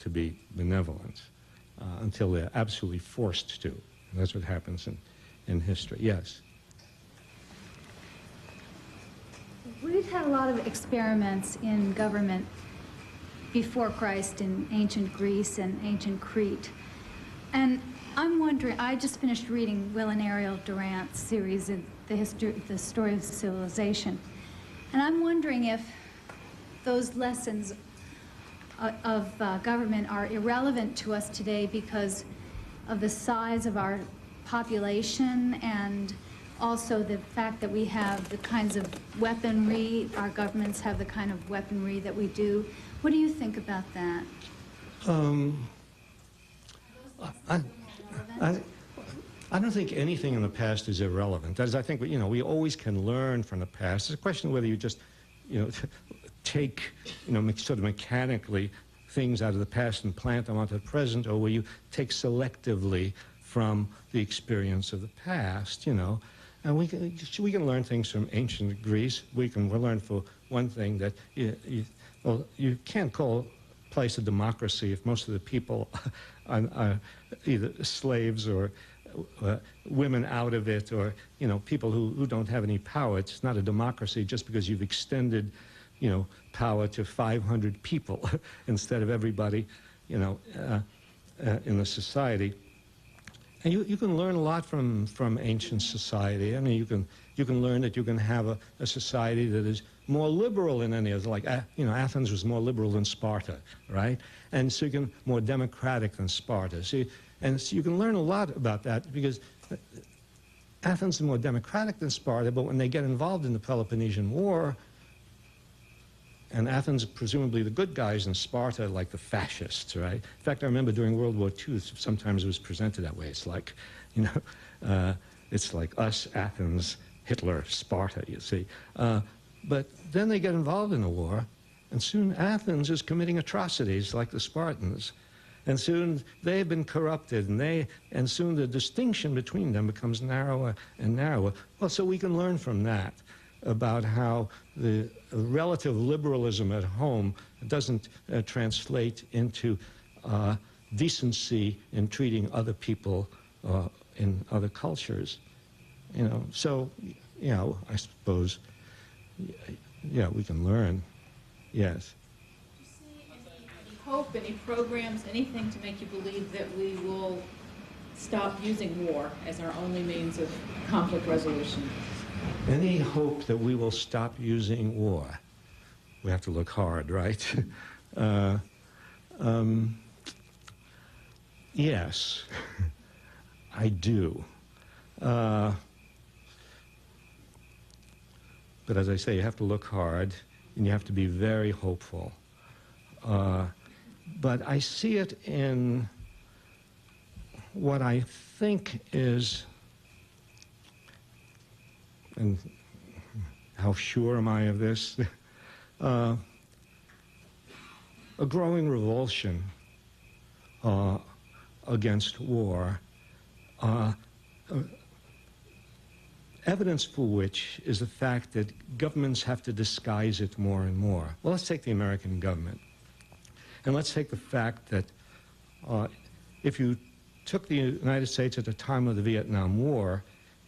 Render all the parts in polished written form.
to be benevolent until they're absolutely forced to. And that's what happens in history. Yes? We've had a lot of experiments in government before Christ in ancient Greece and ancient Crete. And I'm wondering, I just finished reading Will and Ariel Durant's series, The Story of Civilization. And I'm wondering if those lessons of government are irrelevant to us today because of the size of our population and also the fact that we have the kinds of weaponry, our governments have the kind of weaponry that we do. What do you think about that? I don't think anything in the past is irrelevant. That is, I think, we always can learn from the past. It's a question of whether you just, take, sort of mechanically things out of the past and plant them onto the present, or where you take selectively from the experience of the past, And we can learn things from ancient Greece. We'll learn, for one thing, that you can't call a place a democracy if most of the people are either slaves or women out of it, or people who don't have any power. It's not a democracy just because you've extended power to 500 people instead of everybody in the society. And you can learn a lot from ancient society. I mean, you can learn that you can have a society that is more liberal than any other. Like, Athens was more liberal than Sparta, right? And so you can more democratic than Sparta. So you can learn a lot about that, because Athens is more democratic than Sparta, but when they get involved in the Peloponnesian War, and Athens, presumably the good guys, and Sparta, like the fascists, right? In fact, I remember during World War II, sometimes it was presented that way. It's like, it's like us, Athens, Hitler, Sparta, you see. But then they get involved in the war, and soon Athens is committing atrocities like the Spartans. And soon they've been corrupted, and soon the distinction between them becomes narrower and narrower. Well, so we can learn from that about how the relative liberalism at home doesn't translate into decency in treating other people in other cultures. So, I suppose, we can learn, yes. Do you see any hope, any programs, anything to make you believe that we will stop using war as our only means of conflict resolution? Any hope that we will stop using war? We have to look hard, right? Yes, I do. But as I say, you have to look hard, and you have to be very hopeful. But I see it in what I think is, and how sure am I of this? A growing revulsion against war, evidence for which is the fact that governments have to disguise it more and more. Well, let's take the American government. And let's take the fact that if you took the United States at the time of the Vietnam War,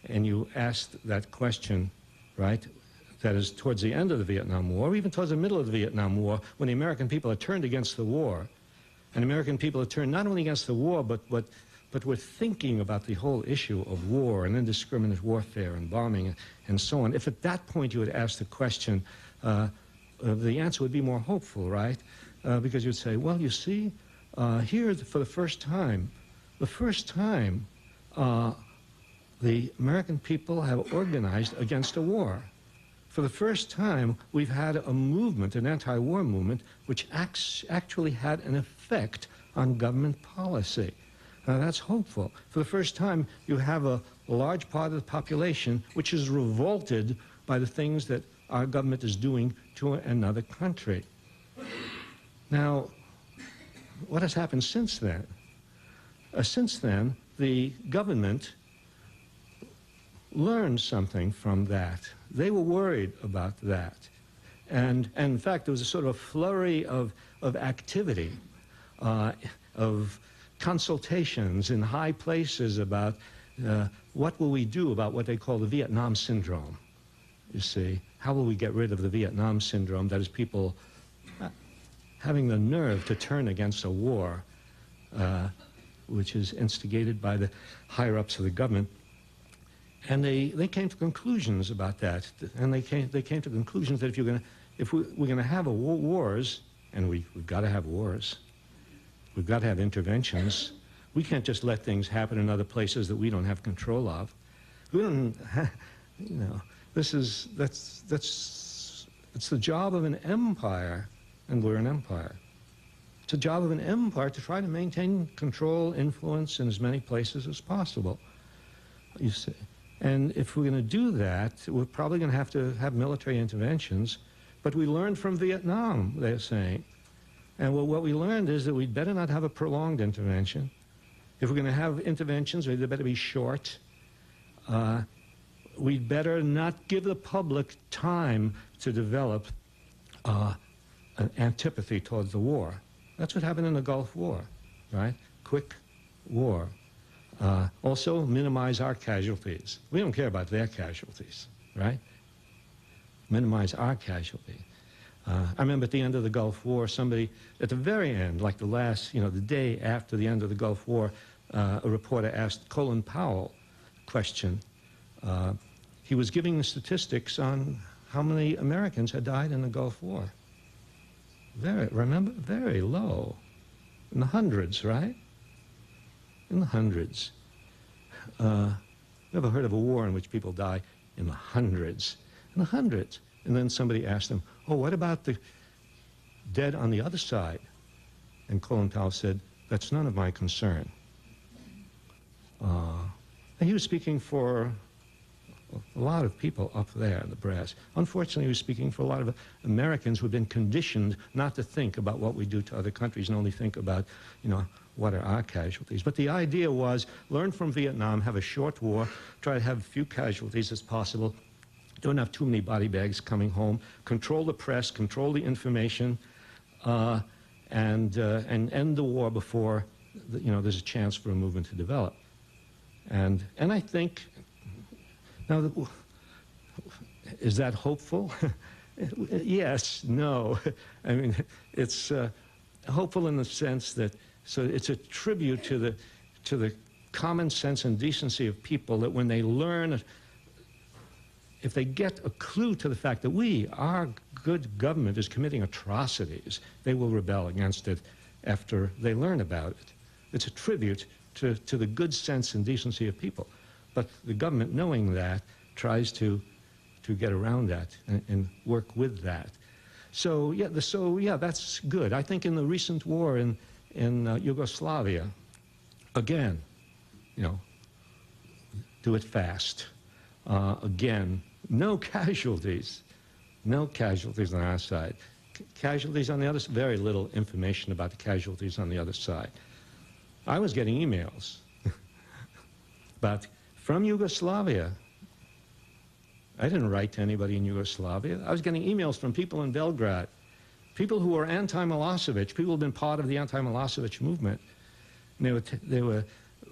and you asked that question, right, that is towards the end of the Vietnam War, or even towards the middle of the Vietnam War, when the American people had turned against the war, and American people had turned not only against the war, but were thinking about the whole issue of war and indiscriminate warfare and bombing and so on. If at that point you had asked the question, the answer would be more hopeful, right? Because you'd say, well, you see, here for the first time, the American people have organized against a war. For the first time, we've had a movement, an anti-war movement, which actually had an effect on government policy. That's hopeful. For the first time, you have a large part of the population which is revolted by the things that our government is doing to another country. Now, what has happened since then? Since then, the government learned something from that. They were worried about that. And in fact, there was a sort of flurry of activity of consultations in high places about what will we do about what they call the Vietnam syndrome, you see. How will we get rid of the Vietnam syndrome, that is people having the nerve to turn against a war which is instigated by the higher-ups of the government. And they came to conclusions about that. And they came to conclusions that if we're going to have wars, and we've got to have wars, we've got to have interventions. We can't just let things happen in other places that we don't have control of. We don't, you know, it's the job of an empire, and we're an empire. It's the job of an empire to try to maintain control, influence in as many places as possible, you see. And if we're going to do that, we're probably going to have military interventions. But we learned from Vietnam, they're saying. And what we learned is that we'd better not have a prolonged intervention. If we're going to have interventions, they better be short. We'd better not give the public time to develop an antipathy towards the war. That's what happened in the Gulf War, right? Quick war. Also, minimize our casualties. We don't care about their casualties, right? Minimize our casualty. I remember at the end of the Gulf War, somebody, at the very end, like the last, the day after the end of the Gulf War, a reporter asked Colin Powell a question. He was giving the statistics on how many Americans had died in the Gulf War. Very low. In the hundreds, right? In the hundreds. Never heard of a war in which people die in the hundreds. In the hundreds. And then somebody asked him, oh, what about the dead on the other side? And Colin Powell said, that's none of my concern. And he was speaking for a lot of people up there in the brass. Unfortunately, he was speaking for a lot of Americans who have been conditioned not to think about what we do to other countries and only think about, what are our casualties. But the idea was, learn from Vietnam, have a short war, try to have as few casualties as possible, don't have too many body bags coming home, control the press, control the information, and end the war before there's a chance for a movement to develop. And I think, now, is that hopeful? Yes, no. I mean, it's hopeful in the sense that, so it's a tribute to the common sense and decency of people that when they learn, if they get a clue to the fact that our good government is committing atrocities, they will rebel against it after they learn about it. It's a tribute to the good sense and decency of people. But the government, knowing that, tries to get around that and work with that. So yeah, that's good. I think in the recent war in Yugoslavia, again, do it fast. Again, no casualties on our side. Casualties on the other side, very little information about the casualties on the other side. I was getting emails from Yugoslavia. I didn't write to anybody in Yugoslavia. I was getting emails from people in Belgrade, people who were anti-Milosevic, people who had been part of the anti-Milosevic movement. And they were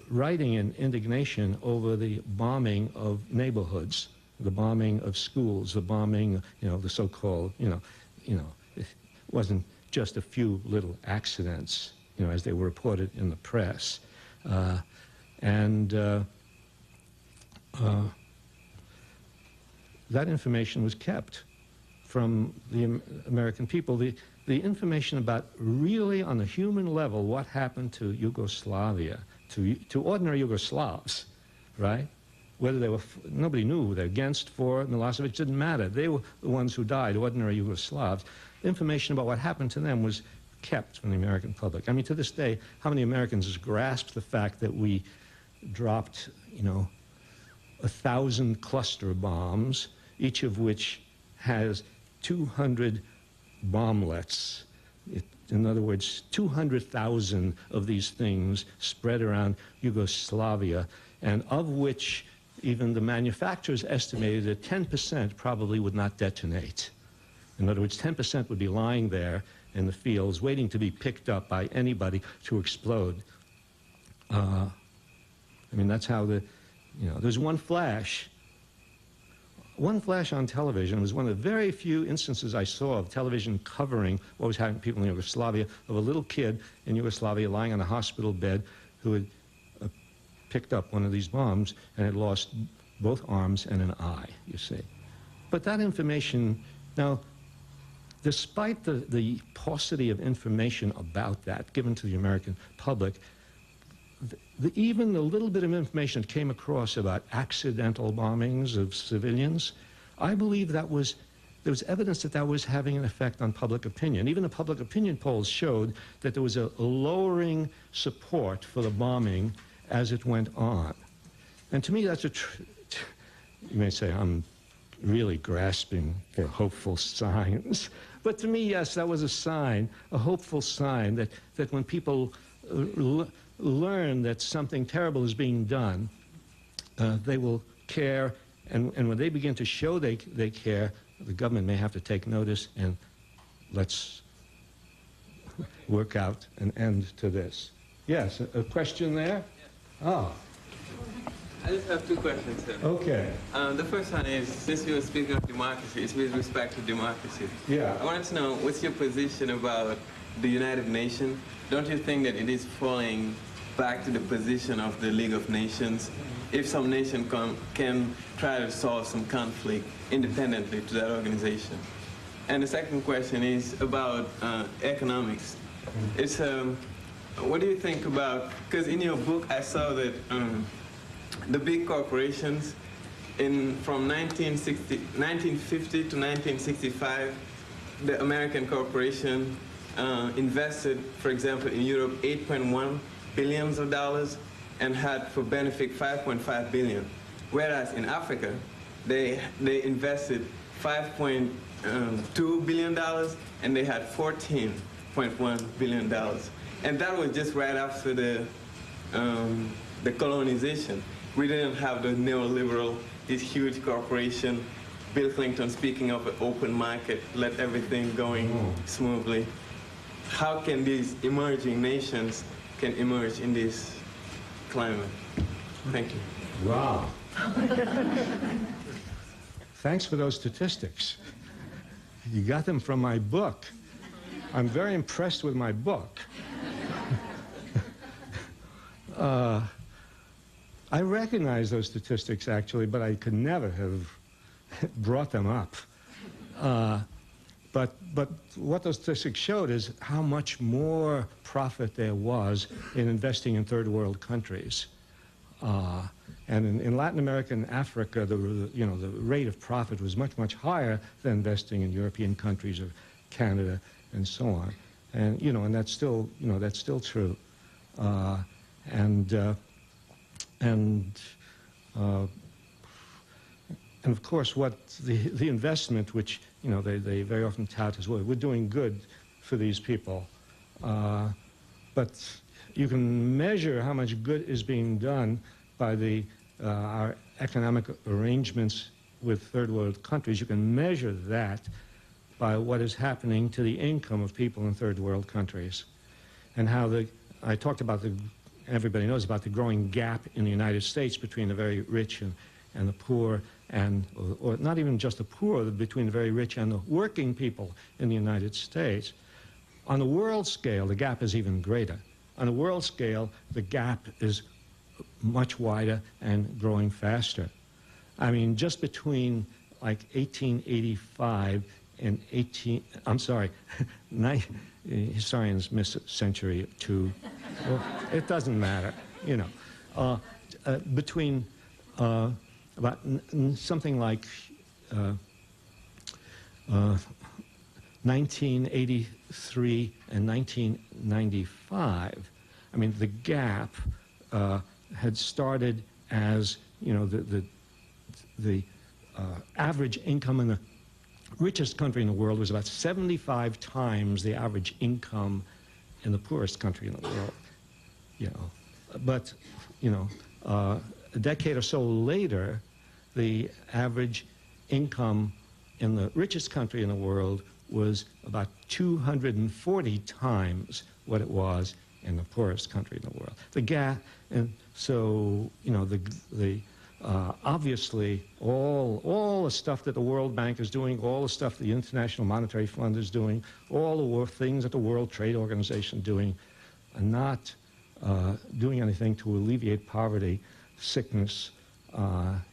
writing in indignation over the bombing of neighborhoods, the bombing of schools, the bombing, the so-called, it wasn't just a few little accidents, as they were reported in the press. That information was kept from the American people. The information about really on the human level what happened to Yugoslavia, to ordinary Yugoslavs, right? Whether they were, nobody knew whether they were against, for, Milosevic, didn't matter. They were the ones who died, ordinary Yugoslavs. Information about what happened to them was kept from the American public. I mean, to this day, how many Americans has grasped the fact that we dropped, 1,000 cluster bombs, each of which has 200 bomblets. In other words, 200,000 of these things spread around Yugoslavia, and of which even the manufacturers estimated that 10% probably would not detonate. In other words, 10% would be lying there, in the fields, waiting to be picked up by anybody to explode. I mean, that's how there's one flash on television. It was one of the very few instances I saw of television covering what was happening to people in Yugoslavia, of a little kid in Yugoslavia lying on a hospital bed who had picked up one of these bombs and had lost both arms and an eye, you see. But that information, now, despite the paucity of information about that given to the American public, even the little bit of information that came across about accidental bombings of civilians, I believe there was evidence that was having an effect on public opinion. Even the public opinion polls showed that there was a lowering support for the bombing as it went on. And to me, that's you may say I'm really grasping for hopeful signs. But to me, yes, that was a sign, a hopeful sign that when people learn that something terrible is being done, they will care, and when they begin to show they care, the government may have to take notice, and let's work out an end to this. Yes, a question there? Ah. I just have two questions, sir. Okay. The first one is, since you were speaking of democracy, it's with respect to democracy. Yeah. I wanted to know, what's your position about the United Nations? Don't you think that it is falling back to the position of the League of Nations? If some nation can try to solve some conflict independently to that organization. And the second question is about economics. It's what do you think about, because in your book I saw that the big corporations from 1950 to 1965, the American corporation invested, for example, in Europe, $8.1 billion and had for benefit 5.5 billion. Whereas in Africa, they invested $5.2 billion and they had $14.1 billion. And that was just right after the colonization. We didn't have the neoliberal, this huge corporation, Bill Clinton speaking of an open market, let everything going smoothly. How can these emerging nations can emerge in this climate? Thank you. Wow. Thanks for those statistics. You got them from my book. I'm very impressed with my book. I recognize those statistics, actually, but I could never have brought them up. But what those statistics showed is how much more profit there was in investing in third world countries. And in Latin America and Africa, the rate of profit was much, much higher than investing in European countries or Canada and so on. And, and that's still, that's still true. And of course, what the investment, which they very often tout as well, we're doing good for these people, but you can measure how much good is being done by our economic arrangements with third world countries. You can measure that by what is happening to the income of people in third world countries, and how I talked about everybody knows about the growing gap in the United States between the very rich and the poor, or not even just the poor, between the very rich and the working people in the United States. On the world scale, the gap is even greater. On the world scale, the gap is much wider and growing faster. I mean, just between like 1885 and historians miss century two. Well, it doesn't matter, between about something like 1983 and 1995, I mean, the gap had started as, the average income in the richest country in the world was about 75 times the average income in the poorest country in the world. But, a decade or so later, the average income in the richest country in the world was about 240 times what it was in the poorest country in the world. The gap, and so, you know, obviously all the stuff that the World Bank is doing, all the stuff the International Monetary Fund is doing, all the things that the World Trade Organization is doing, are not doing anything to alleviate poverty, sickness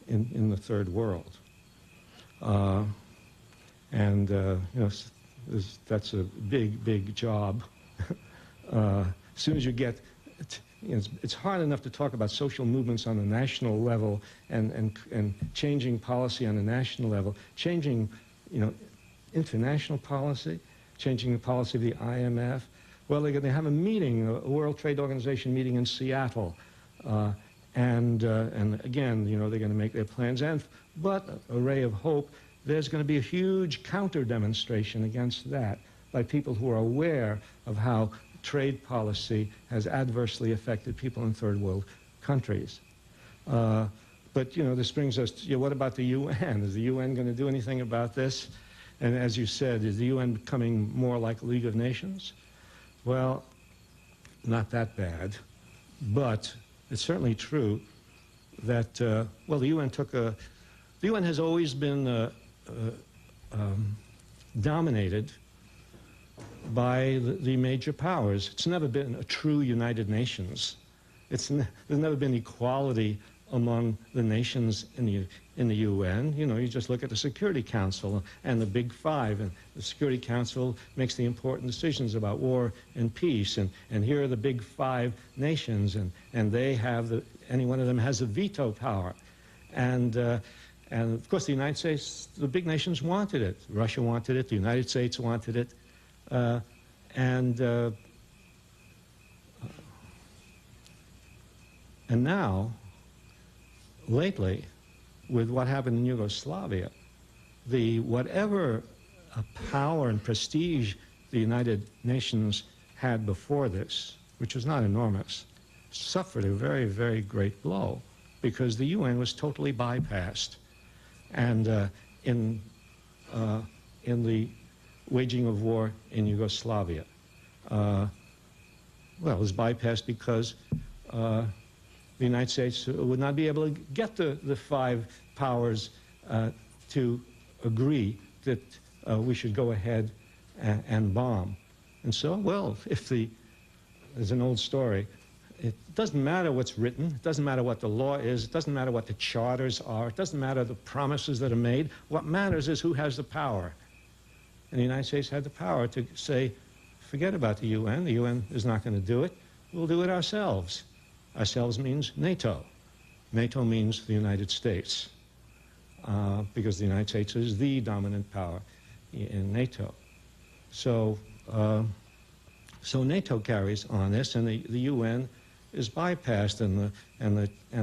in the third world. And you know, that's a big job. As soon as you get, you know, it's hard enough to talk about social movements on the national level and changing policy on the national level, changing, you know, international policy, changing the policy of the IMF. Well, they're going to have a meeting, a World Trade Organization meeting in Seattle, and again, you know, they're going to make their plans. But a ray of hope, there's going to be a huge counter demonstration against that by people who are aware of how trade policy has adversely affected people in third world countries. But, you know, this brings us to, you know, what about the UN? Is the UN going to do anything about this? And as you said, is the UN becoming more like League of Nations? Well, not that bad, but it's certainly true that, well, the UN has always been dominated by the major powers. It's never been a true United Nations. There's never been equality among the nations in the UN. You know, you just look at the Security Council and the Big Five, and the Security Council makes the important decisions about war and peace, and here are the Big Five nations, and they have, any one of them has a veto power. And of course the United States, the big nations wanted it. Russia wanted it, the United States wanted it, and now, lately, with what happened in Yugoslavia, whatever power and prestige the United Nations had before this, which was not enormous, suffered a very, very great blow because the UN was totally bypassed. And in the waging of war in Yugoslavia, well, it was bypassed because the United States would not be able to get the five powers to agree that we should go ahead and bomb. And so, well, there's an old story, it doesn't matter what's written, it doesn't matter what the law is, it doesn't matter what the charters are, it doesn't matter the promises that are made. What matters is who has the power. And the United States had the power to say, forget about the UN is not going to do it, we'll do it ourselves. Ourselves means NATO. NATO means the United States, because the United States is the dominant power in NATO. So, so NATO carries on this, and the UN is bypassed, and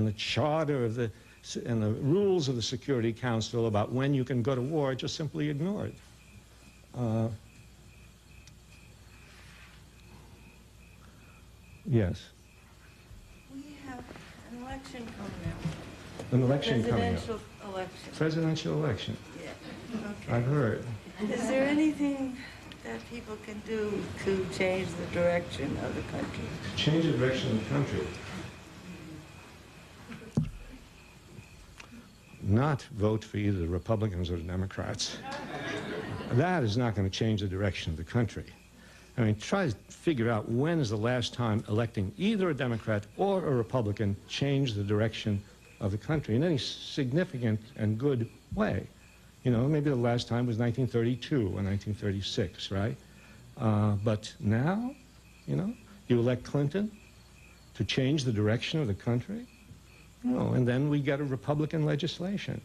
the charter of and the rules of the Security Council about when you can go to war are just simply ignored. Yes. We have an election coming up. An election coming up. Presidential election. Presidential election. Yeah. Okay. I've heard. Is there anything that people can do to change the direction of the country? Change the direction of the country. Not vote for either the Republicans or the Democrats. That is not going to change the direction of the country. I mean, try to figure out when is the last time electing either a Democrat or a Republican changed the direction of the country in any significant and good way. You know, maybe the last time was 1932 or 1936, right? But now, you know, you elect Clinton to change the direction of the country, you know, and then we get a Republican legislation.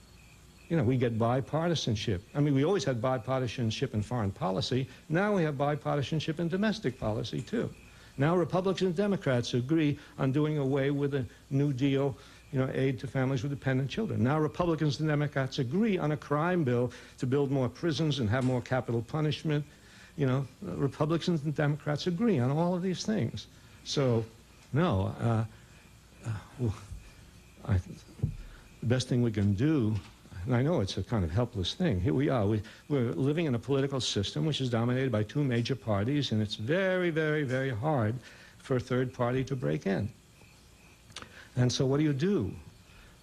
You know, we get bipartisanship. I mean, we always had bipartisanship in foreign policy. Now we have bipartisanship in domestic policy, too. Now Republicans and Democrats agree on doing away with a New Deal, you know, aid to families with dependent children. Now Republicans and Democrats agree on a crime bill to build more prisons and have more capital punishment. You know, Republicans and Democrats agree on all of these things. So, no, the best thing we can do, and I know it's a kind of helpless thing. Here we are. We're living in a political system which is dominated by two major parties, and it's very, very, very hard for a third party to break in. And so what do?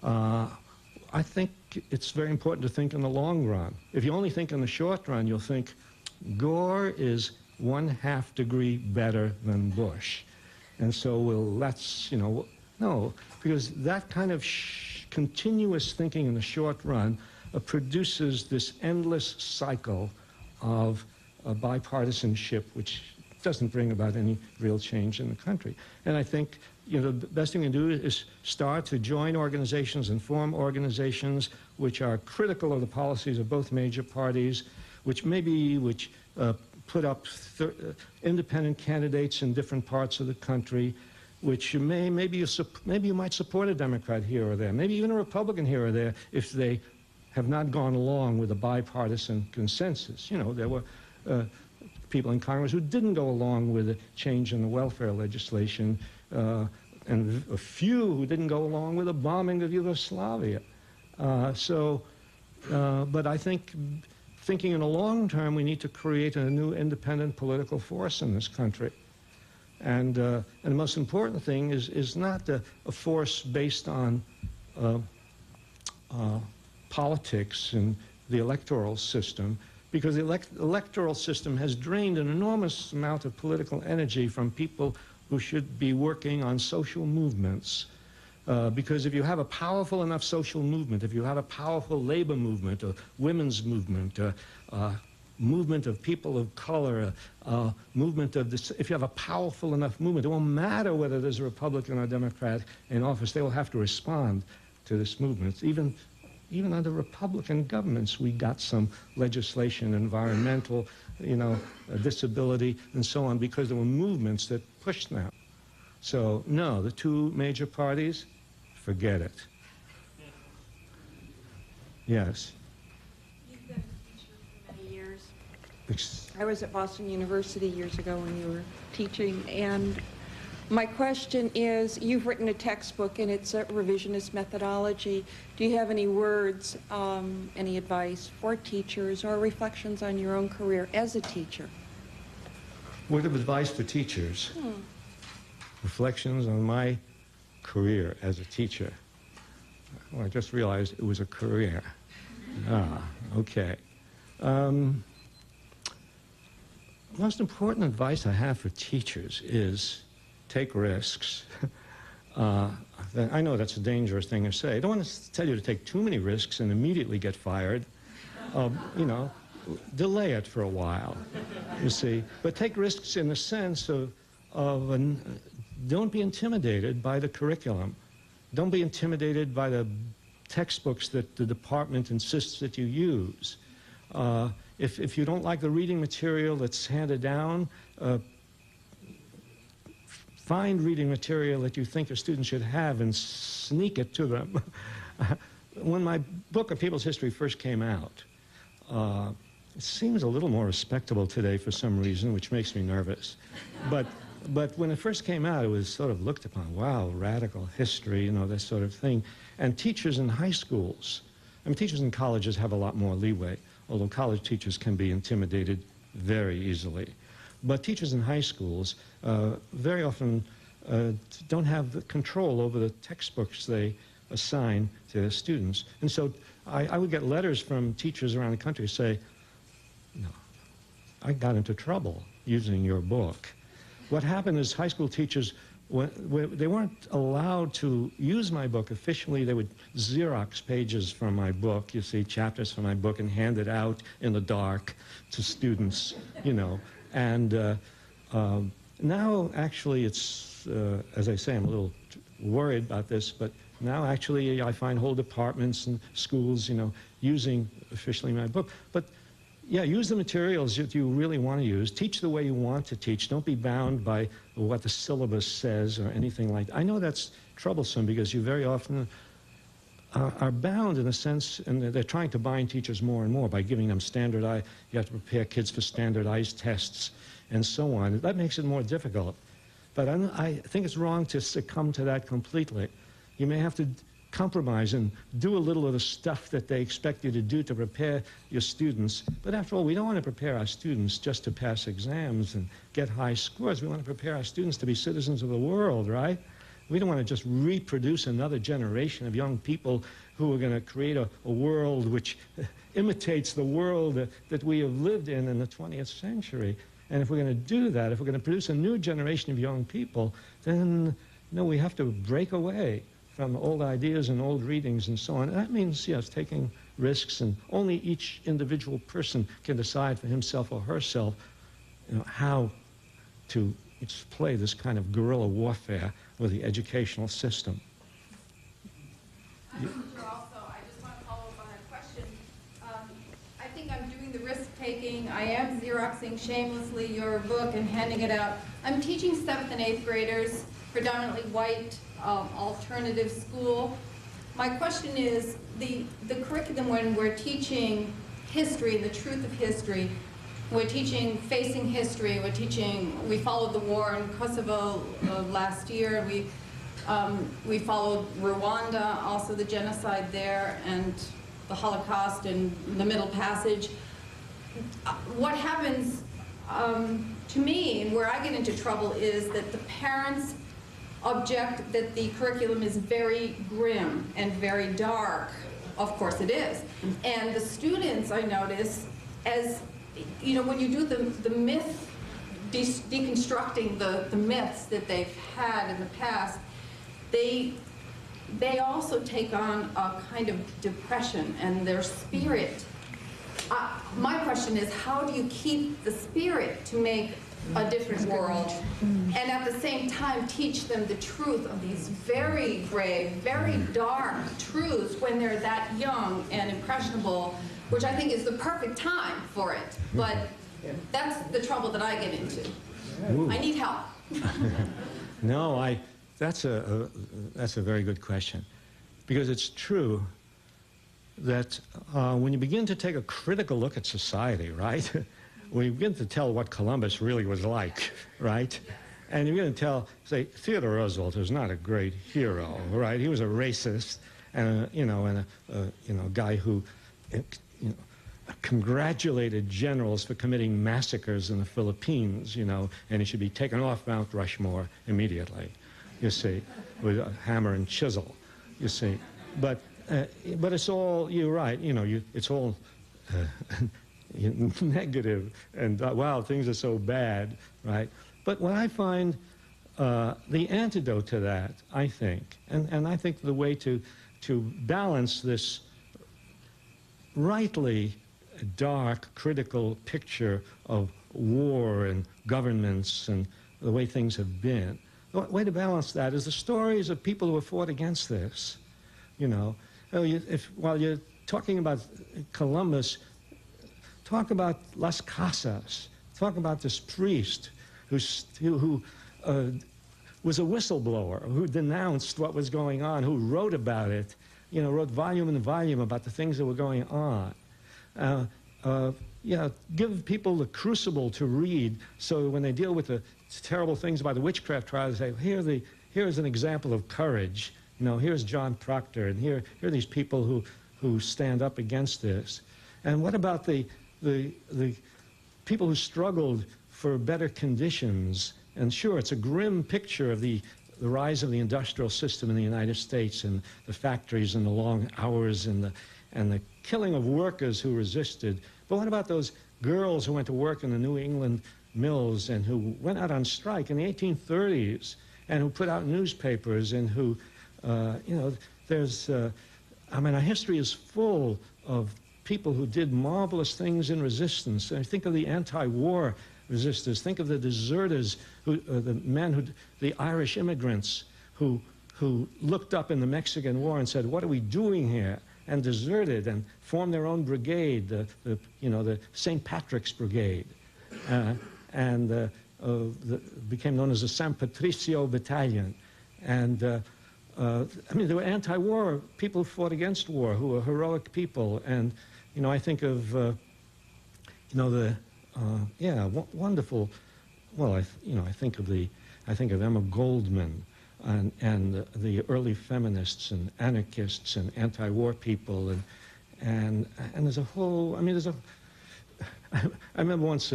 I think it's very important to think in the long run. If you only think in the short run, you'll think Gore is 1/2 degree better than Bush. And so let's, no, because that kind of continuous thinking in the short run produces this endless cycle of bipartisanship, which doesn't bring about any real change in the country. And I think, the best thing to do is start to join organizations and form organizations which are critical of the policies of both major parties, which put up independent candidates in different parts of the country, which maybe you might support a Democrat here or there, maybe even a Republican here or there, if they have not gone along with a bipartisan consensus. There were people in Congress who didn't go along with a change in the welfare legislation, and a few who didn't go along with the bombing of Yugoslavia. But I think, thinking in the long term, we need to create a new independent political force in this country. And the most important thing is not a force based on politics and the electoral system, because the electoral system has drained an enormous amount of political energy from people who should be working on social movements. Because if you have a powerful enough social movement, if you have a powerful labor movement, a women's movement, movement of people of color, movement of this, if you have a powerful enough movement, it won't matter whether there's a Republican or Democrat in office, they will have to respond to this movement. Even under Republican governments, we got some legislation, environmental, disability, and so on, because there were movements that pushed them. So, no, the two major parties, forget it. Yes. You've been a teacher for many years. I was at Boston University years ago when you were teaching, and my question is, you've written a textbook and it's a revisionist methodology. Do you have any words, any advice for teachers or reflections on your own career as a teacher? Word of advice for teachers. Reflections on my career as a teacher. Well, I just realized it was a career. Okay. Most important advice I have for teachers is take risks. I know that's a dangerous thing to say. I don't want to tell you to take too many risks and immediately get fired. Delay it for a while, you see. But take risks in the sense of don't be intimidated by the curriculum. Don't be intimidated by the textbooks that the department insists that you use. If you don't like the reading material that's handed down, find reading material that you think a student should have and sneak it to them. When my book of People's History first came out, it seems a little more respectable today for some reason, which makes me nervous. But when it first came out, it was sort of looked upon, wow, radical history, this sort of thing. And teachers in high schools, teachers in colleges have a lot more leeway, although college teachers can be intimidated very easily. But teachers in high schools very often don't have the control over the textbooks they assign to their students. And so I would get letters from teachers around the country say, no, I got into trouble using your book. What happened is high school teachers, they weren't allowed to use my book officially. They would Xerox pages from my book, chapters from my book, and hand it out in the dark to students, And now, actually, it's, as I say, I'm a little worried about this, but now, actually, I find whole departments and schools, using officially my book. But yeah, use the materials that you really want to use. Teach the way you want to teach. Don't be bound by what the syllabus says or anything like that. I know that's troublesome because you very often are bound in a sense, and they're trying to bind teachers more and more by giving them standardized, you have to prepare kids for standardized tests and so on. That makes it more difficult. But I think it's wrong to succumb to that completely. You may have to compromise and do a little of the stuff that they expect you to do to prepare your students. But after all, we don't want to prepare our students just to pass exams and get high scores. We want to prepare our students to be citizens of the world, right? We don't want to just reproduce another generation of young people who are going to create a world which imitates the world that we have lived in the 20th century. And if we're going to do that, if we're going to produce a new generation of young people, then we have to break away from old ideas and old readings and so on. And that means, yes, taking risks, and only each individual person can decide for himself or herself, how to play this kind of guerrilla warfare with the educational system. I'm sure also, I just want to follow up on that question. I think I'm doing the risk-taking. I am Xeroxing shamelessly your book and handing it out. I'm teaching 7th and 8th graders, predominantly white, alternative school. My question is, the curriculum, when we're teaching history, the truth of history, we're teaching facing history, we followed the war in Kosovo last year, we followed Rwanda, also the genocide there, and the Holocaust and the Middle Passage. What happens to me, and where I get into trouble, is that the parents object that the curriculum is very grim and very dark. Of course it is. And the students, I notice, as when you do the myth, deconstructing the myths that they've had in the past, they also take on a kind of depression, and their spirit. My question is, how do you keep the spirit to make a different world, and at the same time teach them the truth of these very grave, very dark truths when they're that young and impressionable, which I think is the perfect time for it. But that's the trouble that I get into. Ooh. I need help. No, that's a very good question, because it's true that when you begin to take a critical look at society, right? We begin to tell what Columbus really was like, right? And you're going to tell, say, Theodore Roosevelt was not a great hero, right? He was a racist, and a guy who, congratulated generals for committing massacres in the Philippines, and he should be taken off Mount Rushmore immediately, you see, with a hammer and chisel, you see. But it's all, you're right, it's all negative, and wow, things are so bad, right? But what I find the antidote to that, I think, and I think the way to balance this rightly dark, critical picture of war and governments and the way things have been, the way to balance that is the stories of people who have fought against this. While you're talking about Columbus, talk about Las Casas. Talk about this priest who was a whistleblower, who denounced what was going on, who wrote about it, wrote volume and volume about the things that were going on. Give people the crucible to read, so when they deal with the terrible things about the witchcraft trials, they say, here's an example of courage. Here's John Proctor, and here are these people who stand up against this. And what about the people who struggled for better conditions? And sure, it's a grim picture of the rise of the industrial system in the United States, and the factories and the long hours and the killing of workers who resisted. But what about those girls who went to work in the New England mills and who went out on strike in the 1830s and who put out newspapers and who, our history is full of people who did marvelous things in resistance. And think of the anti-war resistors. Think of the deserters, the Irish immigrants who looked up in the Mexican War and said, "What are we doing here?" and deserted and formed their own brigade, the St. Patrick's Brigade, and became known as the San Patricio Battalion. And there were anti-war people who fought against war, who were heroic people. And I think of wonderful. Well, I think of Emma Goldman, and the early feminists and anarchists and anti-war people, and there's a whole, I mean, there's a, I remember once,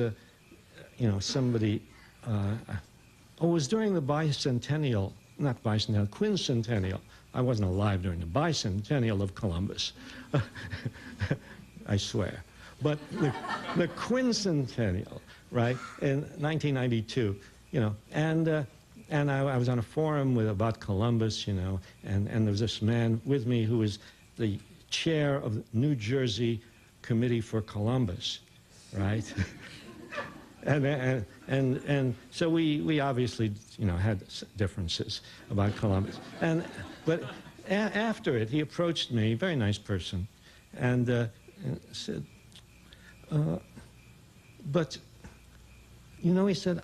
somebody, it was during the bicentennial, not bicentennial, quincentennial. I wasn't alive during the bicentennial of Columbus, I swear. But the quincentennial, right, in 1992, and I was on a forum about Columbus, and there was this man with me who was the chair of the New Jersey Committee for Columbus, right? and so we obviously, had differences about Columbus. But after it, he approached me, very nice person, and said, but, he said,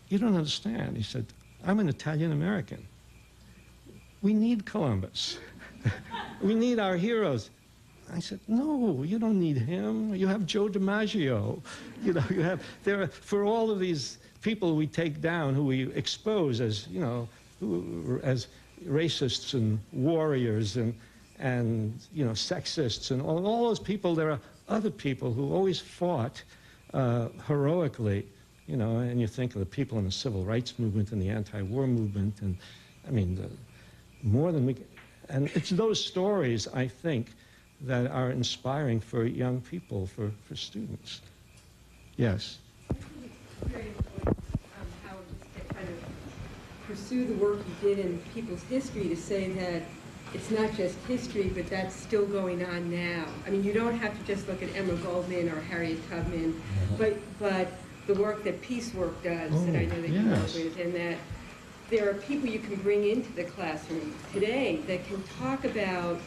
you don't understand. He said, I'm an Italian-American. We need Columbus. We need our heroes. I said, no, you don't need him. You have Joe DiMaggio. For all of these people we take down, who we expose as, as racists and warriors and sexists and all those people, there are other people who always fought heroically, and you think of the people in the civil rights movement and the anti-war movement, and I mean, more than we can, and it's those stories, I think, that are inspiring for young people, for students. Yes? Very important, Howard, just to kind of pursue the work you did in people's history, to say that it's not just history, but that's still going on now. I mean, you don't have to just look at Emma Goldman or Harriet Tubman, but the work that Peace Work does, that I know that you work with, and that there are people you can bring into the classroom today that can talk about,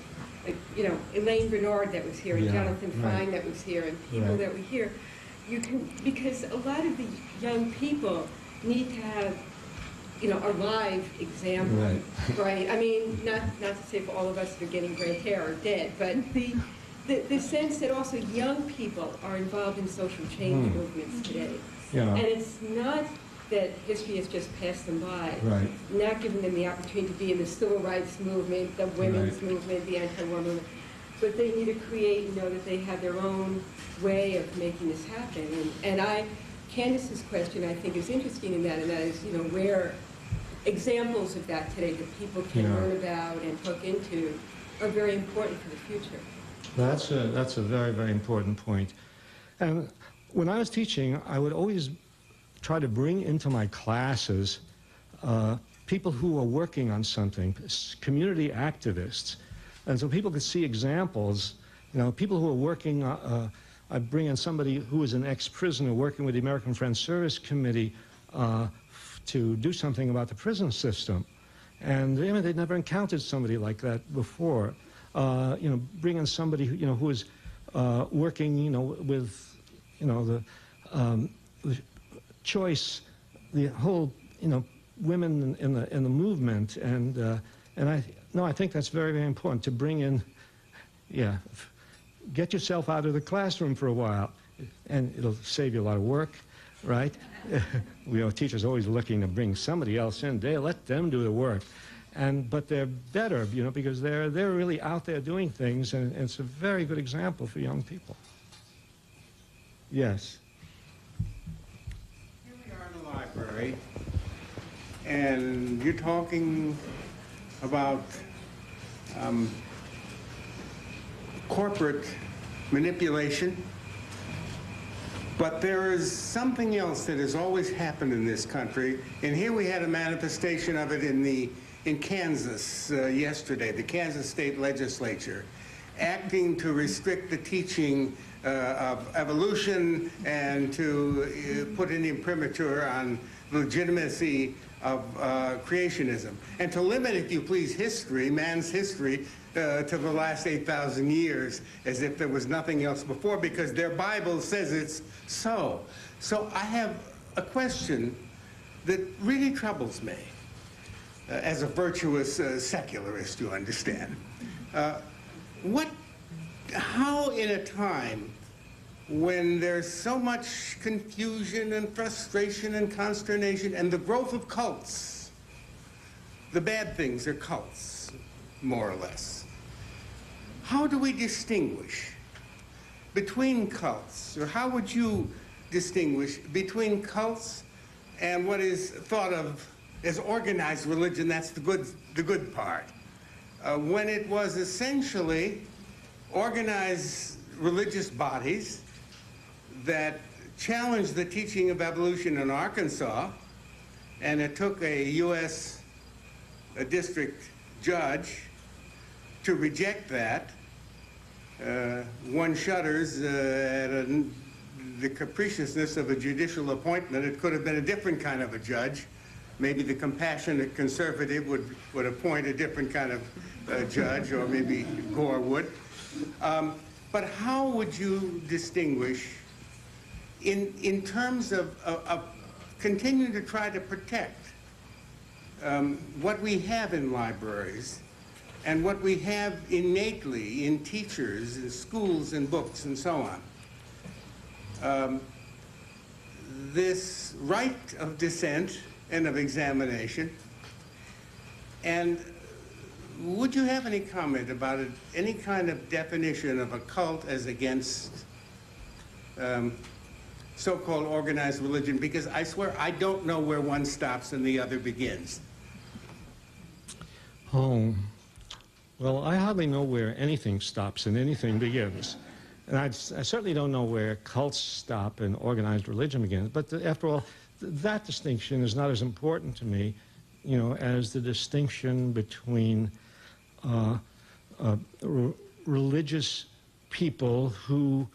Elaine Bernard that was here, and Jonathan Fine that was here, and people that we hear. You can, because a lot of the young people need to have, a live example, right? I mean, not to say for all of us that are getting gray hair are dead, but the sense that also young people are involved in social change movements today. And it's not that history has just passed them by, not giving them the opportunity to be in the civil rights movement, the women's movement, the anti-war movement, but they need to create, that they have their own way of making this happen. And Candace's question, I think, is interesting in that, and that is, where examples of that today that people can learn about and hook into are very important for the future. That's a very, very important point. And when I was teaching, I would always try to bring into my classes people who are working on something, community activists. And so people could see examples, people who are working, I bring in somebody who is an ex-prisoner working with the American Friends Service Committee to do something about the prison system. And they'd never encountered somebody like that before. Bring in somebody who is working, with, the choice, the whole, women in the movement, and I think that's very, very important to bring in. Get yourself out of the classroom for a while, and it'll save you a lot of work, right? Teachers are always looking to bring somebody else in. They let them do the work, but they're better, because they're really out there doing things, and it's a very good example for young people. Yes. Here we are in the library, and you're talking about corporate manipulation, but there is something else that has always happened in this country, and here we had a manifestation of it in Kansas yesterday, the Kansas State Legislature, acting to restrict the teaching of evolution and to put an imprimatur on legitimacy of creationism, and to limit, if you please, history, man's history, to the last 8,000 years, as if there was nothing else before, because their Bible says it's so. So I have a question that really troubles me, as a virtuous secularist, you understand. How in a time when there's so much confusion and frustration and consternation and the growth of cults, the bad things are cults, more or less. How do we distinguish between cults, or how would you distinguish between cults and what is thought of as organized religion? That's the good part. When it was essentially organized religious bodies that challenged the teaching of evolution in Arkansas, and it took a U.S. district judge to reject that. One shudders at the capriciousness of a judicial appointment. It could have been a different kind of a judge. Maybe the compassionate conservative would appoint a different kind of judge, or maybe Gore would. But how would you distinguish in terms of continuing to try to protect what we have in libraries and what we have innately in teachers and schools and books and so on? This right of dissent and of examination. And would you have any comment about it, any kind of definition of a cult as against so-called organized religion? Because I swear I don't know where one stops and the other begins. Oh, well, I hardly know where anything stops and anything begins. And I certainly don't know where cults stop and organized religion begins. But after all, that distinction is not as important to me, you know, as the distinction between religious people who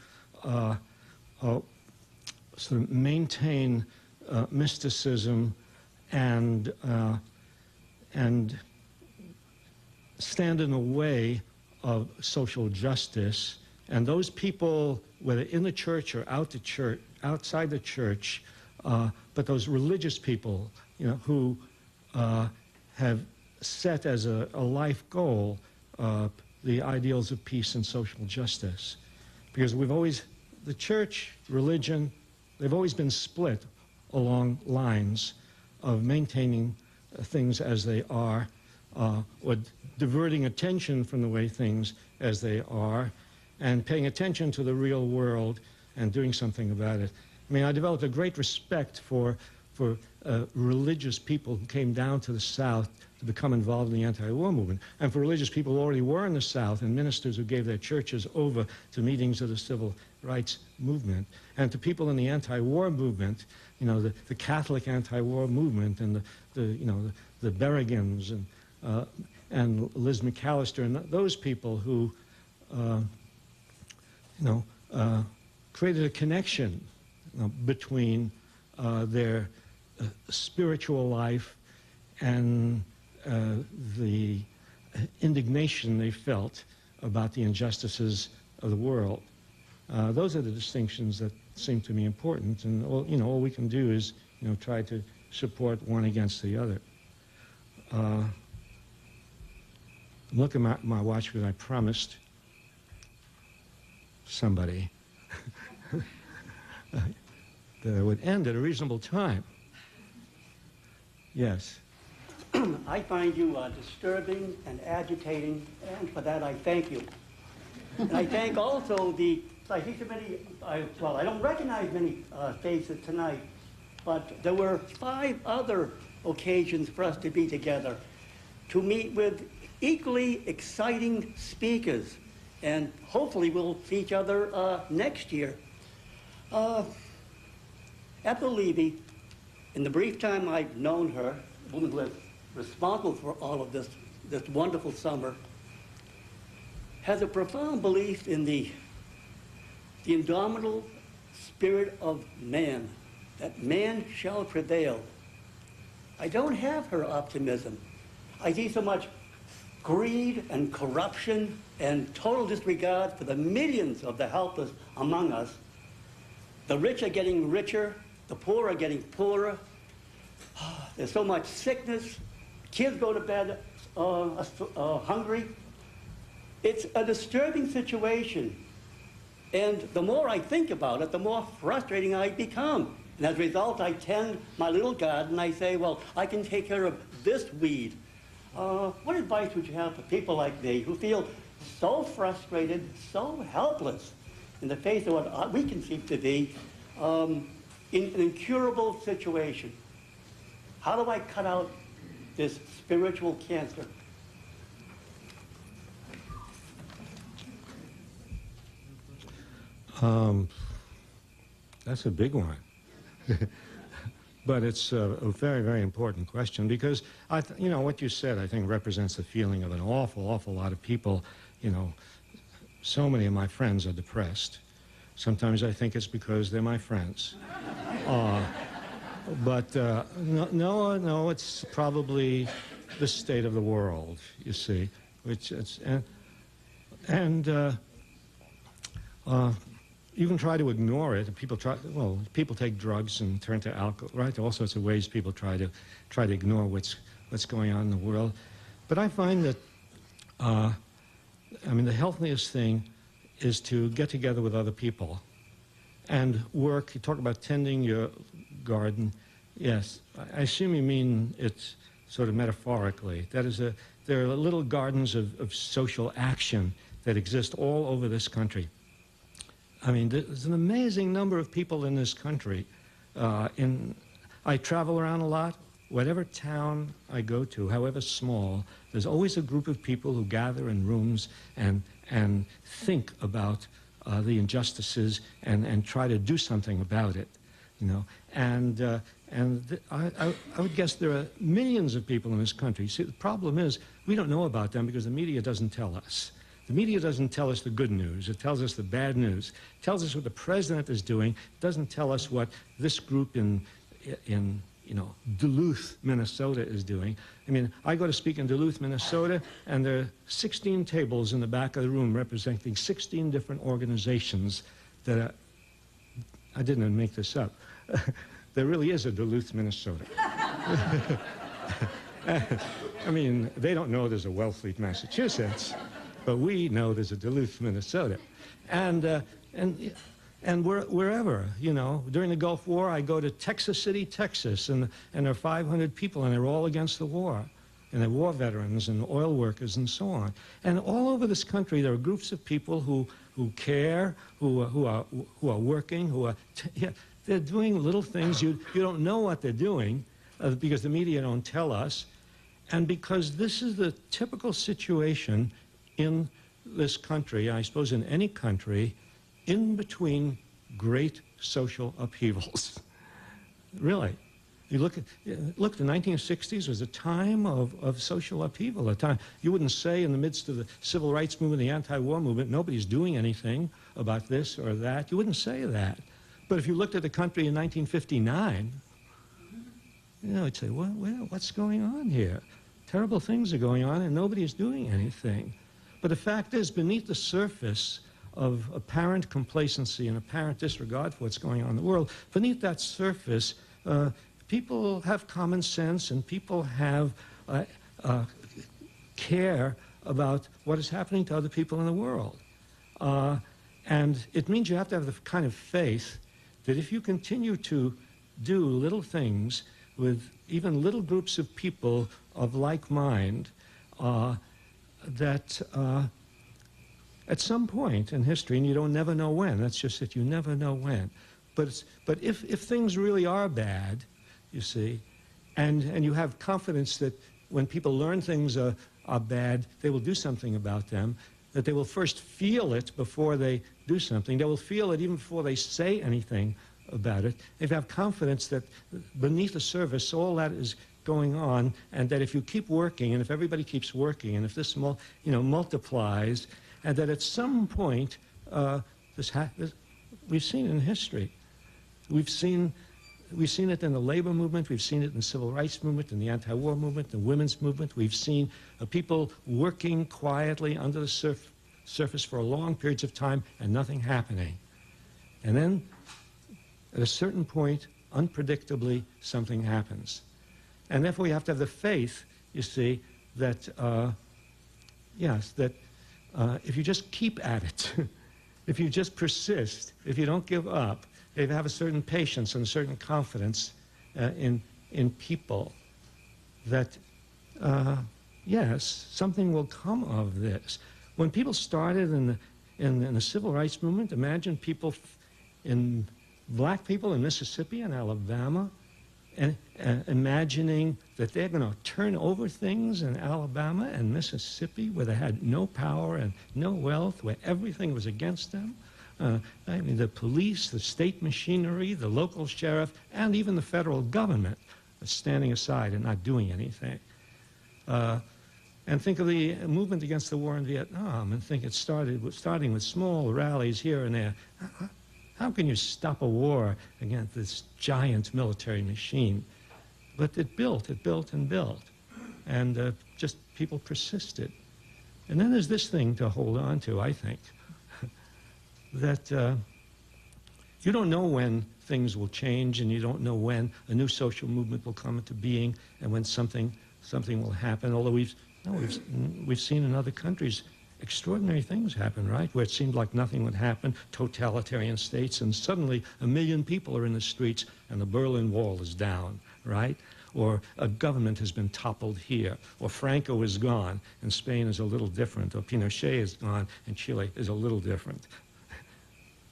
sort of maintain mysticism and stand in the way of social justice, and those people, whether in the church or outside the church, but those religious people, you know, who have set as a life goal the ideals of peace and social justice. Because the church, religion, they've always been split along lines of maintaining things as they are, or diverting attention from the way things as they are, and paying attention to the real world and doing something about it. I mean, I developed a great respect for religious people who came down to the South to become involved in the anti-war movement, and for religious people who already were in the South, and ministers who gave their churches over to meetings of the civil rights movement, and to people in the anti-war movement, you know, the Catholic anti-war movement, and the Berrigans and Liz McAllister, and those people who created a connection between their spiritual life and the indignation they felt about the injustices of the world. Those are the distinctions that seem to me important, and all we can do is try to support one against the other. I'm looking at my watch because I promised somebody that I would end at a reasonable time. Yes. I find you disturbing and agitating, and for that I thank you. And I thank also the Citation Committee. I don't recognize many faces tonight, but there were 5 other occasions for us to be together, to meet with equally exciting speakers, and hopefully we'll see each other next year. Ethel Levy, in the brief time I've known her, the woman who was responsible for all of this wonderful summer, has a profound belief in the indomitable spirit of man, that man shall prevail. I don't have her optimism. I see so much greed and corruption and total disregard for the millions of the helpless among us. The rich are getting richer, the poor are getting poorer. There's so much sickness. Kids go to bed hungry. It's a disturbing situation. And the more I think about it, the more frustrating I become. And as a result, I tend my little garden. I say, well, I can take care of this weed. What advice would you have for people like me who feel so frustrated, so helpless in the face of what we conceive to be an incurable situation? How do I cut out this spiritual cancer? That's a big one. But it's a very, very important question because, you know, what you said, I think, represents the feeling of an awful, awful lot of people. You know, so many of my friends are depressed. Sometimes I think it's because they're my friends. But no, it's probably the state of the world, you see, which it's, you can try to ignore it. People take drugs and turn to alcohol, right? All sorts of ways people try to ignore what's going on in the world. But I find that, I mean, the healthiest thing is to get together with other people and work. You talk about tending your garden. Yes, I assume you mean it sort of metaphorically. That is, there are little gardens of social action that exist all over this country. I mean, there's an amazing number of people in this country. I travel around a lot. Whatever town I go to, however small, there's always a group of people who gather in rooms and think about the injustices and try to do something about it, you know. I would guess there are millions of people in this country. See, the problem is we don't know about them because the media doesn't tell us. The media doesn't tell us the good news. It tells us the bad news. It tells us what the president is doing. It doesn't tell us what this group in you know, Duluth, Minnesota is doing. I mean, I go to speak in Duluth, Minnesota, and there are 16 tables in the back of the room representing 16 different organizations that are, I didn't make this up. There really is a Duluth, Minnesota. I mean, they don't know there's a Wellfleet, Massachusetts, but we know there's a Duluth, Minnesota. And wherever, you know, during the Gulf War, I go to Texas City, Texas, and there are 500 people, and they're all against the war. And they're war veterans and oil workers and so on. And all over this country, there are groups of people who care, who are working, they're doing little things. You don't know what they're doing because the media don't tell us. And because this is the typical situation in this country, I suppose in any country, in between great social upheavals. Really. You look, the 1960s was a time of social upheaval, a time you wouldn't say in the midst of the civil rights movement, the anti-war movement, nobody's doing anything about this or that. You wouldn't say that. But if you looked at the country in 1959, you know, you'd say, what's going on here? Terrible things are going on and nobody is doing anything. But the fact is, beneath the surface of apparent complacency and apparent disregard for what's going on in the world, beneath that surface, people have common sense and people have care about what is happening to other people in the world. And it means you have to have the kind of faith that if you continue to do little things with even little groups of people of like mind, that at some point in history, and you don't never know when, that's just that you never know when, but if things really are bad, you see, and you have confidence that when people learn things are bad, they will do something about them, that they will first feel it before they do something. They will feel it even before they say anything about it. If you have confidence that beneath the surface, all that is going on, and that if you keep working, and if everybody keeps working, and if this multiplies, and that at some point, we've seen in history, we've seen it in the labor movement, we've seen it in the civil rights movement, in the anti-war movement, the women's movement. We've seen people working quietly under the surface for long periods of time and nothing happening. And then, at a certain point, unpredictably, something happens. And therefore, you have to have the faith, you see, that, if you just keep at it, if you just persist, if you don't give up, if you have a certain patience and a certain confidence in people, that yes, something will come of this. When people started in the civil rights movement, imagine people black people in Mississippi and Alabama, and imagining that they're going to turn over things in Alabama and Mississippi where they had no power and no wealth, where everything was against them. I mean, the police, the state machinery, the local sheriff, and even the federal government standing aside and not doing anything. And think of the movement against the war in Vietnam, and think it starting with small rallies here and there. How can you stop a war against this giant military machine? But it built and built. And just people persisted. And then there's this thing to hold on to, I think, that you don't know when things will change, and you don't know when a new social movement will come into being, and when something will happen. Although we've seen in other countries extraordinary things happen, right? Where it seemed like nothing would happen, totalitarian states, and suddenly 1 million people are in the streets, and the Berlin Wall is down, right? Or a government has been toppled here, or Franco is gone, and Spain is a little different, or Pinochet is gone, and Chile is a little different.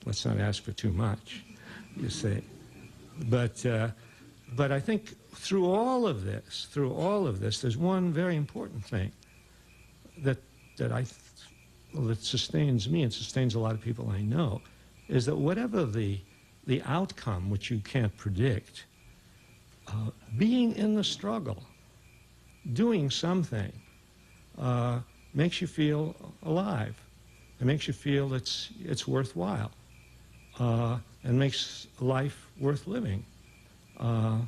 Let's not ask for too much, you see. But I think through all of this, there's one very important thing that sustains me and sustains a lot of people I know, is that whatever the outcome, which you can't predict, being in the struggle, doing something, makes you feel alive. It makes you feel it's worthwhile, and makes life worth living, and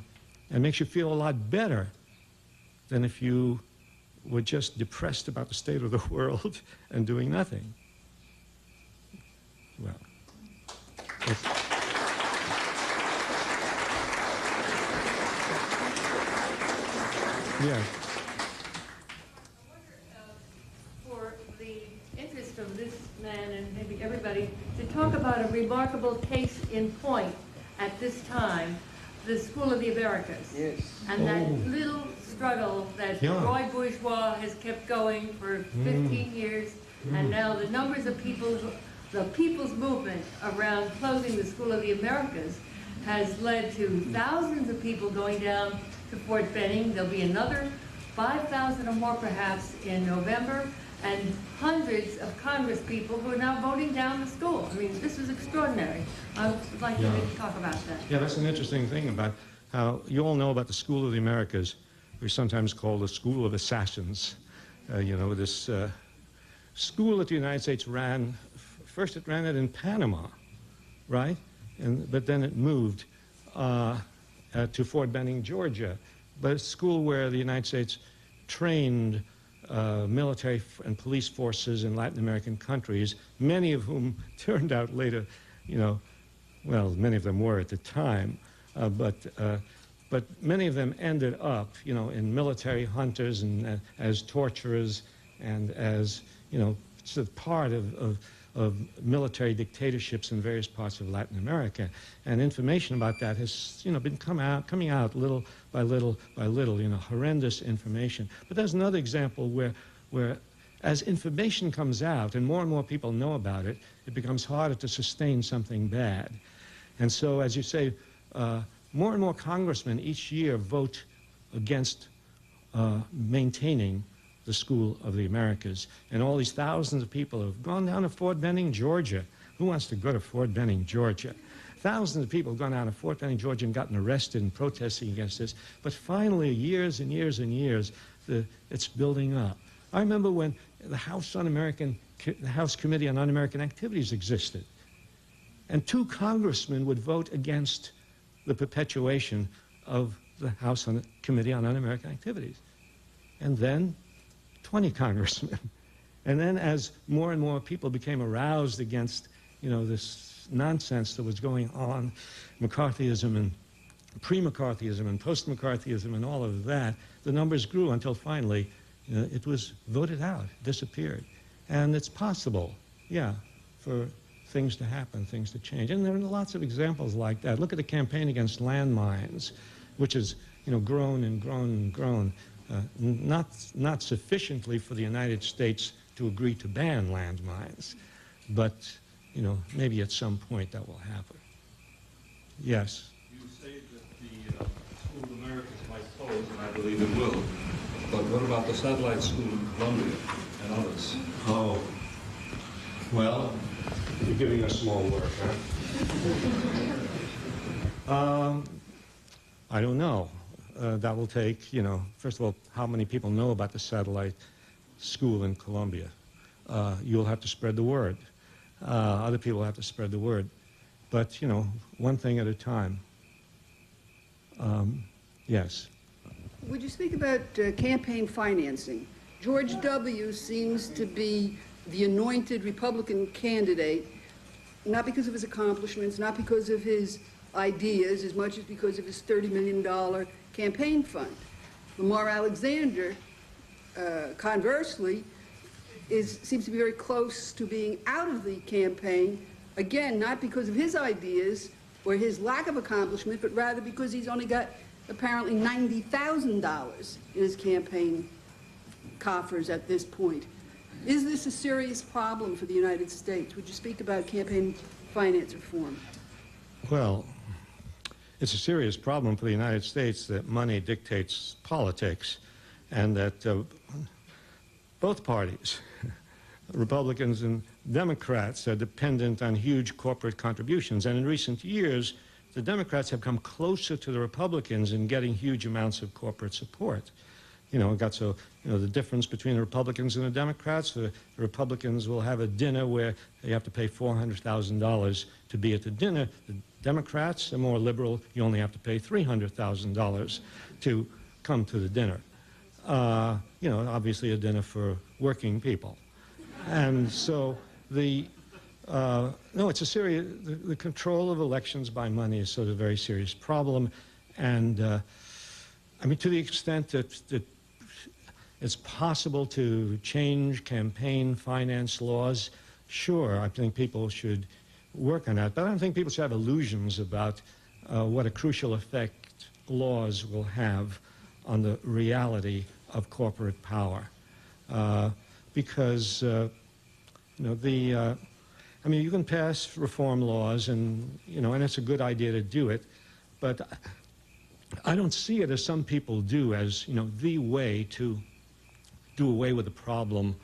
makes you feel a lot better than if you were just depressed about the state of the world and doing nothing. Well, yeah. For the interest of this man and maybe everybody, to talk about a remarkable case in point at this time, the School of the Americas. Yes. And that little struggle that Roy Bourgeois has kept going for 15 years, and now the numbers of people, the people's movement around closing the School of the Americas has led to thousands of people going down to Fort Benning. There'll be another 5,000 or more perhaps in November, and hundreds of Congress people who are now voting down the school. I mean, this is extraordinary. I would like you to talk about that. Yeah, that's an interesting thing about how you all know about the School of the Americas. We're sometimes called the School of Assassins. You know, this school that the United States ran, first it ran it in Panama, right? But then it moved to Fort Benning, Georgia. But it's a school where the United States trained military and police forces in Latin American countries, many of whom turned out later, you know, well, many of them were at the time, but many of them ended up, you know, in military hunters and as torturers and as, you know, sort of part of military dictatorships in various parts of Latin America. And information about that has, you know, been coming out little by little by little, you know, horrendous information. But there's another example where as information comes out and more people know about it, it becomes harder to sustain something bad. And so, as you say, more and more congressmen each year vote against maintaining the School of the Americas. And all these thousands of people have gone down to Fort Benning, Georgia. Who wants to go to Fort Benning, Georgia? Thousands of people have gone down to Fort Benning, Georgia and gotten arrested and protesting against this. But finally, years and years and years, it's building up. I remember when the House Committee on Un-American Activities existed. And 2 congressmen would vote against the perpetuation of the House Committee on Un-American Activities. And then 20 congressmen. And then as more and more people became aroused against, you know, this nonsense that was going on, McCarthyism and pre-McCarthyism and post-McCarthyism and all of that, the numbers grew until finally, you know, it was voted out, disappeared. And it's possible, yeah, for things to happen, things to change. And there are lots of examples like that. Look at the campaign against landmines, which has, you know, grown and grown and grown. not sufficiently for the United States to agree to ban landmines, but maybe at some point that will happen. Yes. You say that the School of Americas might close, and I believe it will. But what about the satellite school in Columbia and others? Oh, well, you're giving us more work, huh? I don't know. That will take, first of all, how many people know about the satellite school in Columbia? You'll have to spread the word. Other people have to spread the word. But, one thing at a time. Yes. Would you speak about campaign financing? George W. seems to be the anointed Republican candidate, not because of his accomplishments, not because of his ideas, as much as because of his $30 million campaign fund. Lamar Alexander, conversely, seems to be very close to being out of the campaign, again, not because of his ideas or his lack of accomplishment, but rather because he's only got apparently $90,000 in his campaign coffers at this point. Is this a serious problem for the United States? Would you speak about campaign finance reform? Well, it's a serious problem for the United States that money dictates politics, and that both parties, Republicans and Democrats, are dependent on huge corporate contributions. And in recent years, the Democrats have come closer to the Republicans in getting huge amounts of corporate support. The difference between the Republicans and the Democrats, the Republicans will have a dinner where they have to pay $400,000 to be at the dinner. The Democrats are more liberal. You only have to pay $300,000 to come to the dinner. Obviously a dinner for working people. And so no, it's a serious, the control of elections by money is sort of a very serious problem. And I mean, to the extent that it's possible to change campaign finance laws, sure, I think people should work on that. But I don't think people should have illusions about what a crucial effect laws will have on the reality of corporate power. Because, I mean, you can pass reform laws, and it's a good idea to do it, but I don't see it, as some people do, as, the way to do away with the problem,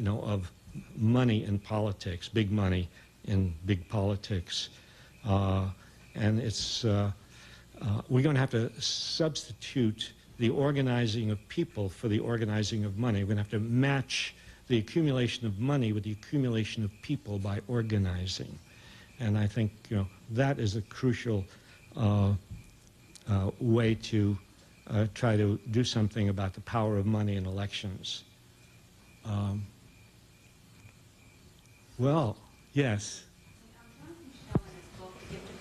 of money in politics, big money in big politics. And it's, we're going to have to substitute the organizing of people for the organizing of money. We're going to have to match the accumulation of money with the accumulation of people by organizing. And I think, that is a crucial way to try to do something about the power of money in elections. Well, yes.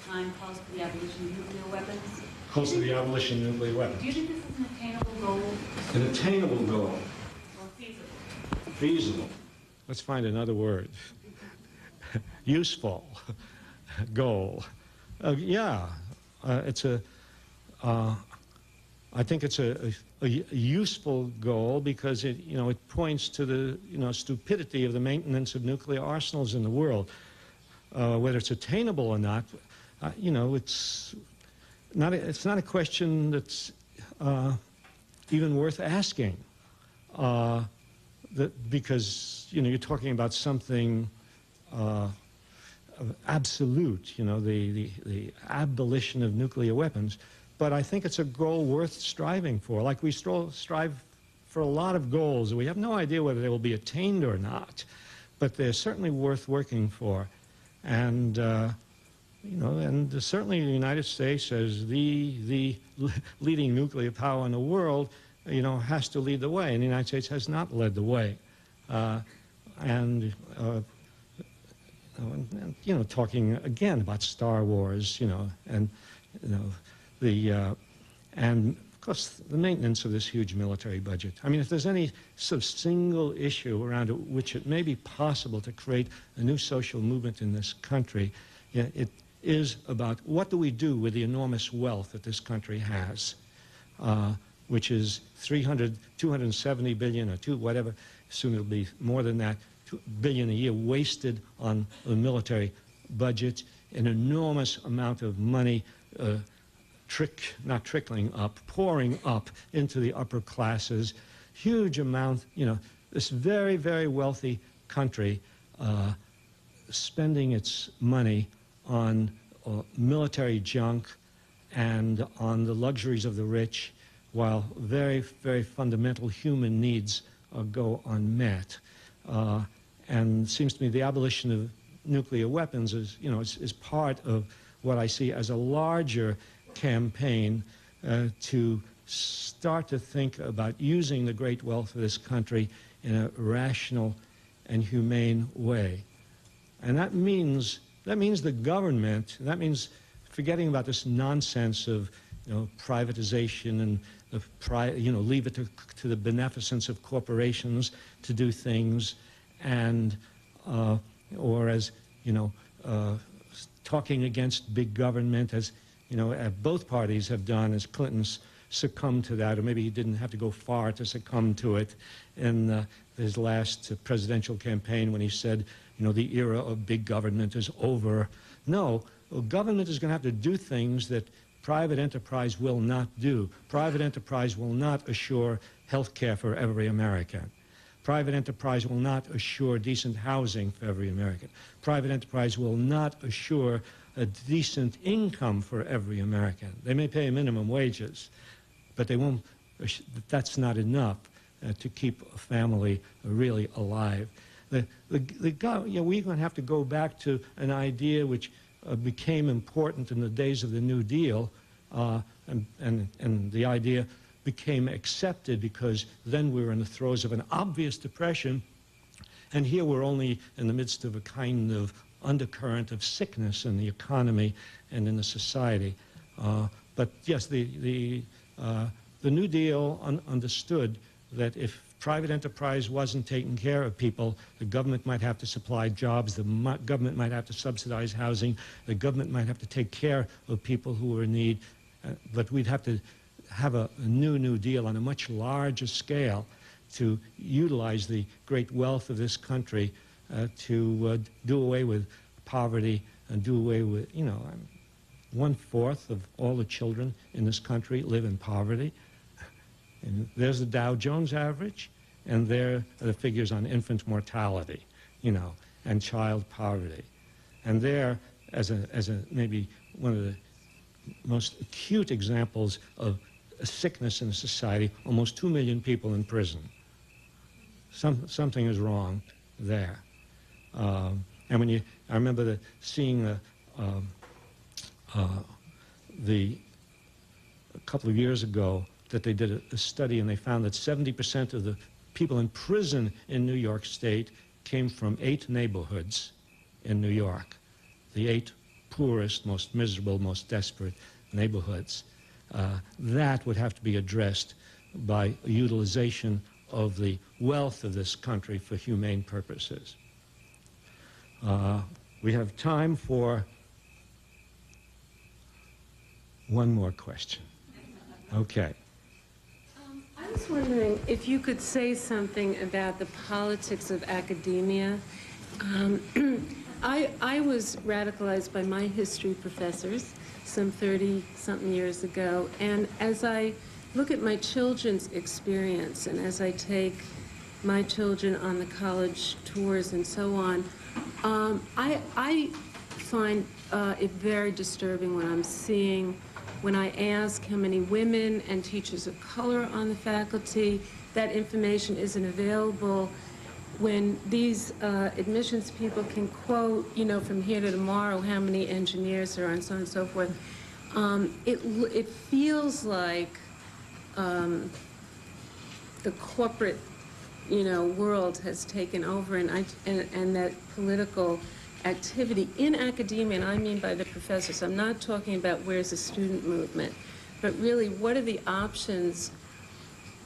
Time calls for the abolition of nuclear weapons. Calls for the abolition of nuclear weapons. Do you think this is an attainable goal? An attainable goal. Or feasible? Feasible. Let's find another word. Useful. Goal. Yeah, it's a. I think it's a useful goal because it, it points to the, stupidity of the maintenance of nuclear arsenals in the world. Whether it's attainable or not, it's not a question that's even worth asking. Because you're talking about something absolute, the abolition of nuclear weapons. But I think it's a goal worth striving for. Like we strive for a lot of goals. We have no idea whether they will be attained or not, but they're certainly worth working for. And and certainly the United States, as the leading nuclear power in the world, has to lead the way. And the United States has not led the way. Talking again about Star Wars, and and of course the maintenance of this huge military budget. I mean, if there's any sort of single issue around which it may be possible to create a new social movement in this country, it is about what do we do with the enormous wealth that this country has. which is 270 billion or whatever, soon it'll be more than that, 2 billion a year wasted on the military budget, an enormous amount of money not trickling up, pouring up into the upper classes, huge amount, you know, this very, very wealthy country spending its money on military junk and on the luxuries of the rich, while very, very fundamental human needs go unmet. And it seems to me the abolition of nuclear weapons is, you know, is part of what I see as a larger campaign to start to think about using the great wealth of this country in a rational and humane way. And that means the government, that means forgetting about this nonsense of, you know, privatization and leave it to the beneficence of corporations to do things, and or as, you know, talking against big government, as, you know, both parties have done, as Clinton's succumbed to that, or maybe he didn't have to go far to succumb to it in his last presidential campaign when he said, you know, the era of big government is over. No, government is going to have to do things that private enterprise will not do. Private enterprise will not assure health care for every American. Private enterprise will not assure decent housing for every American. Private enterprise will not assure a decent income for every American. They may pay minimum wages, but they won't, that's not enough to keep a family really alive. We're going to have to go back to an idea which became important in the days of the New Deal, and the idea became accepted because then we were in the throes of an obvious depression, and here we're only in the midst of a kind of undercurrent of sickness in the economy and in the society. But yes, the New Deal understood that if private enterprise wasn't taking care of people, the government might have to supply jobs, the government might have to subsidize housing, the government might have to take care of people who were in need, but we'd have to have a New Deal on a much larger scale to utilize the great wealth of this country to do away with poverty and do away with, you know, 1/4 of all the children in this country live in poverty. And there's the Dow Jones average, and there are the figures on infant mortality, you know, and child poverty. And there, as a maybe one of the most acute examples of a sickness in society, almost 2 million people in prison. Something is wrong there. And when I remember seeing a couple of years ago that they did a study, and they found that 70% of the people in prison in New York State came from 8 neighborhoods in New York, the 8 poorest, most miserable, most desperate neighborhoods. That would have to be addressed by utilization of the wealth of this country for humane purposes. We have time for one more question. Okay. I was wondering if you could say something about the politics of academia. I was radicalized by my history professors some 30-something years ago, and as I look at my children's experience and as I take my children on the college tours and so on, I find it very disturbing when I'm seeing, when I ask how many women and teachers of color on the faculty, that information isn't available. When these admissions people can quote, you know, from here to tomorrow how many engineers there are and so on and so forth, it feels like the corporate, you know, world has taken over, and that political activity in academia, and I mean by the professors. I'm not talking about where's the student movement, but really what are the options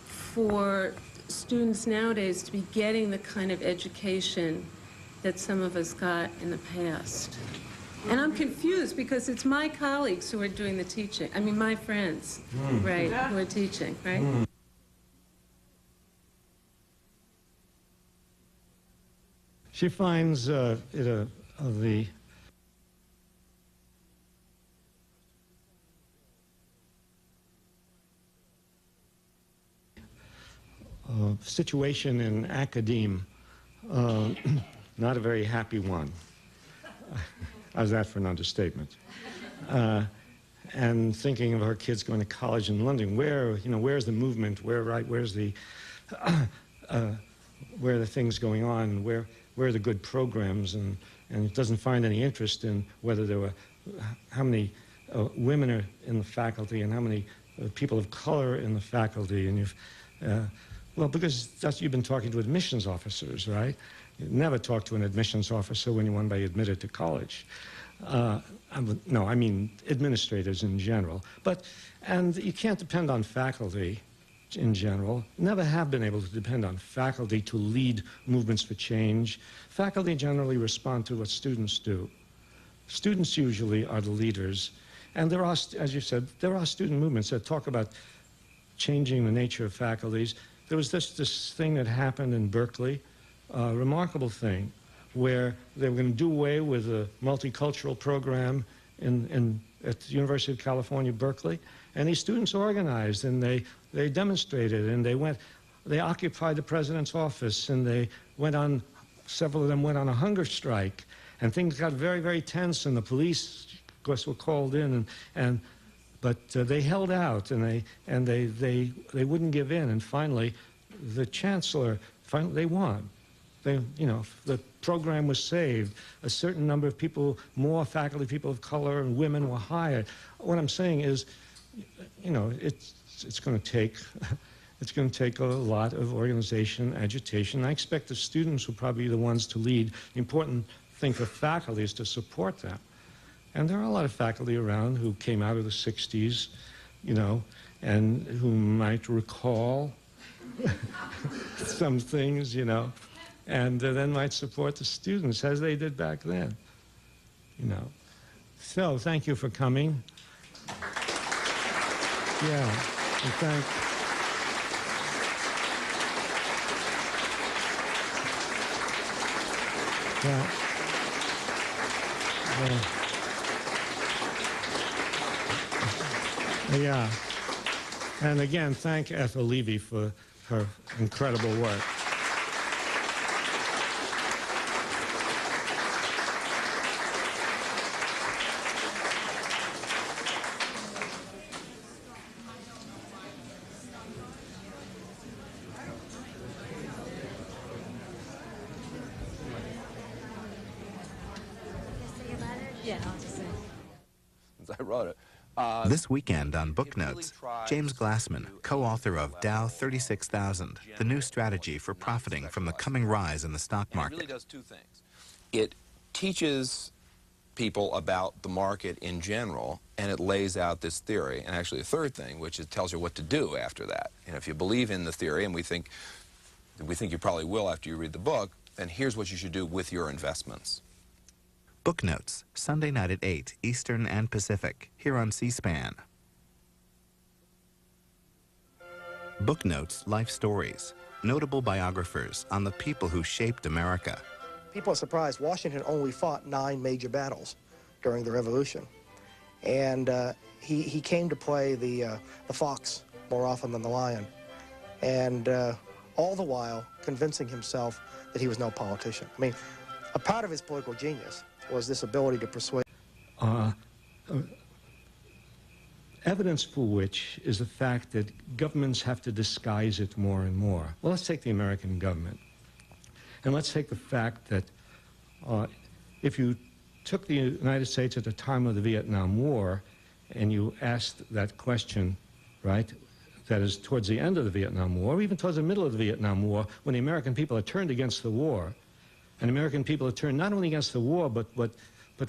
for students nowadays to be getting the kind of education that some of us got in the past. And I'm confused because it's my colleagues who are doing the teaching. I mean, my friends, right, who are teaching, right? She finds the situation in academe not a very happy one. How's that for an understatement? And thinking of her kids going to college and wondering where's the movement, where's the where are the things going on, where are the good programs, and it doesn't find any interest in whether there were how many women are in the faculty and how many people of color in the faculty, and well, because you've been talking to admissions officers, right? You never talk to an admissions officer when you want to be admitted to college. No, I mean administrators in general. And you can't depend on faculty in general. Never have been able to depend on faculty to lead movements for change. Faculty generally respond to what students do. Students usually are the leaders. And there are, as you said, there are student movements that talk about changing the nature of faculties. There was this thing that happened in Berkeley, a remarkable thing, where they were going to do away with a multicultural program at the University of California, Berkeley. And these students organized, and they demonstrated, and they occupied the president's office, and several of them went on a hunger strike. And things got very, very tense, and the police, of course, were called in, but they held out, and they wouldn't give in. And finally, the chancellor, they won. The program was saved. A certain number of people, more faculty, people of color, and women were hired. What I'm saying is, it's going to take a lot of organization, agitation. I expect the students will probably be the ones to lead. The important thing for faculty is to support them. And there are a lot of faculty around who came out of the 60s, and who might recall some things, and then might support the students as they did back then, So thank you for coming. Yeah, and yeah. And again, thank Ethel Levy for her incredible work. I wrote it. This weekend on Book Notes, James Glassman, co-author of Dow 36,000, the new strategy for profiting from the coming rise in the stock market. It really does two things. It teaches people about the market in general, and it lays out this theory. And actually a third thing, which it tells you what to do after that. And if you believe in the theory, and we think you probably will after you read the book, then here's what you should do with your investments. Book Notes, Sunday night at 8, Eastern and Pacific, here on C-SPAN. Book Notes, Life Stories, notable biographers on the people who shaped America. People are surprised Washington only fought 9 major battles during the Revolution. And he came to play the fox more often than the lion. And all the while convincing himself that he was no politician. I mean, a part of his political genius was this ability to persuade. Evidence for which is the fact that governments have to disguise it more and more. Well, let's take the American government. And let's take the fact that if you took the United States at the time of the Vietnam War and you asked that question, right, that is towards the end of the Vietnam War, or even towards the middle of the Vietnam War, when the American people had turned against the war, and American people have turned not only against the war, but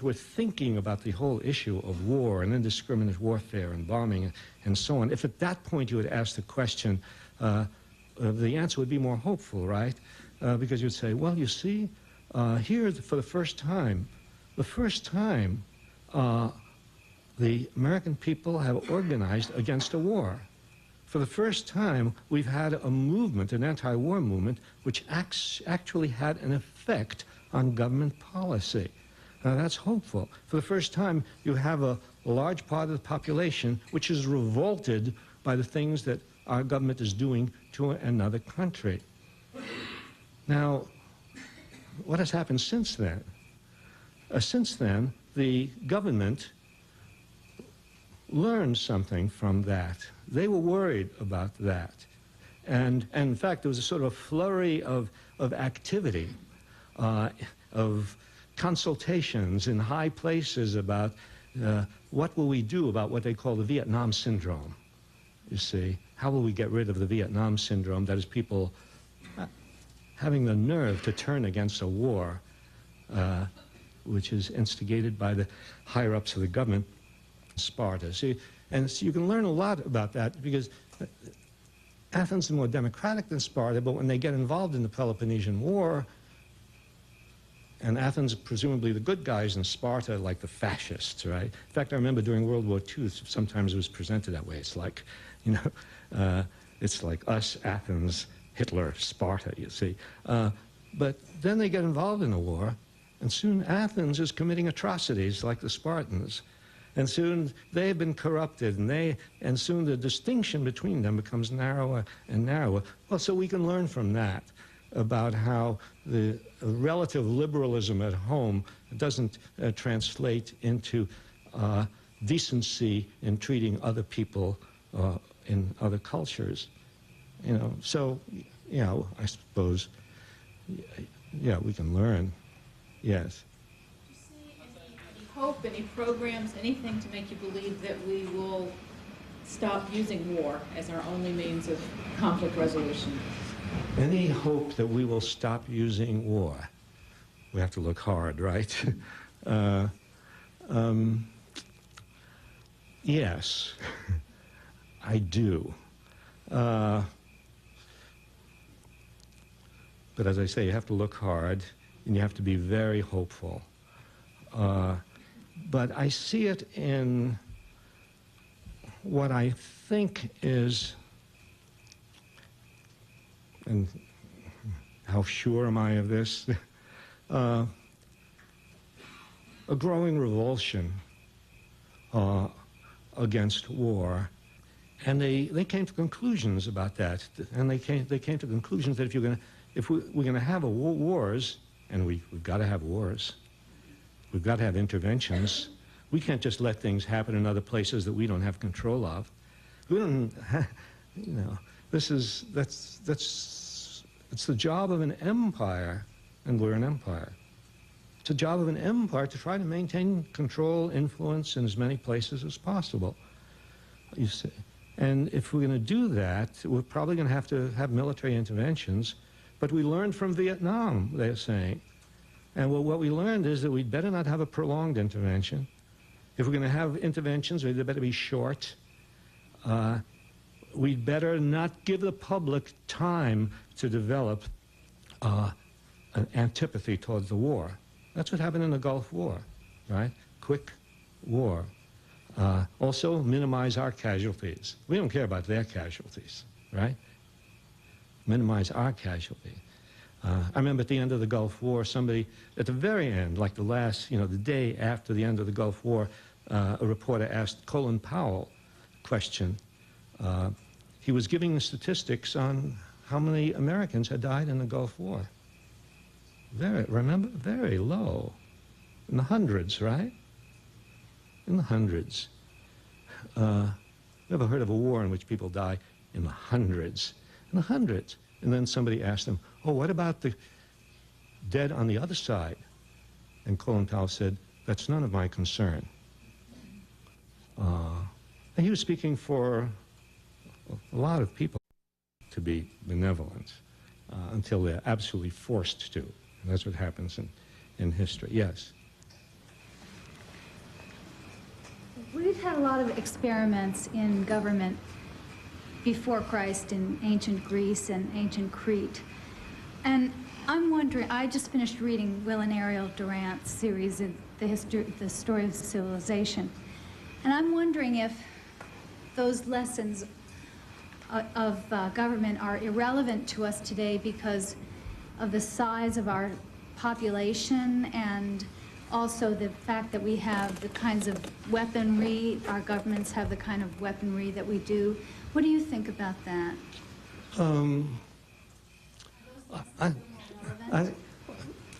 were thinking about the whole issue of war and indiscriminate warfare and bombing and so on. If at that point you had asked the question, the answer would be more hopeful, right? Because you'd say, well, you see, here for the first time, the first time the American people have organized against a war. For the first time, we've had a movement, an anti-war movement, which actually had an effect on government policy. Now, that's hopeful. For the first time, you have a large part of the population which is revolted by the things that our government is doing to another country. Now, what has happened since then? Since then, the government learned something from that. They were worried about that. And in fact, there was a sort of flurry of activity, of consultations in high places about what will we do about what they call the Vietnam syndrome, you see. How will we get rid of the Vietnam syndrome, that is people having the nerve to turn against a war which is instigated by the higher-ups of the government, Sparta. See, and so you can learn a lot about that because Athens is more democratic than Sparta, but when they get involved in the Peloponnesian War, and Athens presumably the good guys and Sparta like the fascists, right? In fact, I remember during World War II, sometimes it was presented that way. It's like, you know, it's like us, Athens, Hitler, Sparta, you see. But then they get involved in the war, and soon Athens is committing atrocities like the Spartans. And soon they've been corrupted, and soon the distinction between them becomes narrower and narrower. Well, so we can learn from that about how the relative liberalism at home doesn't translate into decency in treating other people in other cultures. You know, so, you know, I suppose, yeah, we can learn, yes. Do you see any hope, any programs, anything to make you believe that we will stop using war as our only means of conflict resolution? Any hope that we will stop using war? We have to look hard, right? Yes, I do. But as I say, you have to look hard, and you have to be very hopeful. But I see it in what I think is, and how sure am I of this, a growing revulsion against war. And they came to conclusions about that. And they came to conclusions that if we're going to have wars, and we've got to have wars, we've got to have interventions. We can't just let things happen in other places that we don't have control of. We don't, you know, it's the job of an empire, and we're an empire. It's the job of an empire to try to maintain control, influence in as many places as possible, you see. And if we're going to do that, we're probably going to have military interventions. But we learned from Vietnam, they're saying. And what we learned is that we'd better not have a prolonged intervention. If we're going to have interventions, they better be short. We'd better not give the public time to develop an antipathy towards the war. That's what happened in the Gulf War, right? Quick war. Also, minimize our casualties. We don't care about their casualties, right? Minimize our casualty. I remember at the end of the Gulf War, somebody, at the very end, like the last, the day after the end of the Gulf War, a reporter asked Colin Powell a question. He was giving the statistics on how many Americans had died in the Gulf War. Very low. In the hundreds, right? In the hundreds. Never heard of a war in which people die in the hundreds. In the hundreds. And then somebody asked him, oh, what about the dead on the other side? And Colin Powell said, that's none of my concern. And he was speaking for a lot of people to be benevolent until they're absolutely forced to. And that's what happens in history. Yes? We've had a lot of experiments in government before Christ in ancient Greece and ancient Crete. And I'm wondering, I just finished reading Will and Ariel Durant's series the story of civilization. And I'm wondering if those lessons of government are irrelevant to us today because of the size of our population and also the fact that we have the kinds of weaponry, our governments have the kind of weaponry that we do. What do you think about that?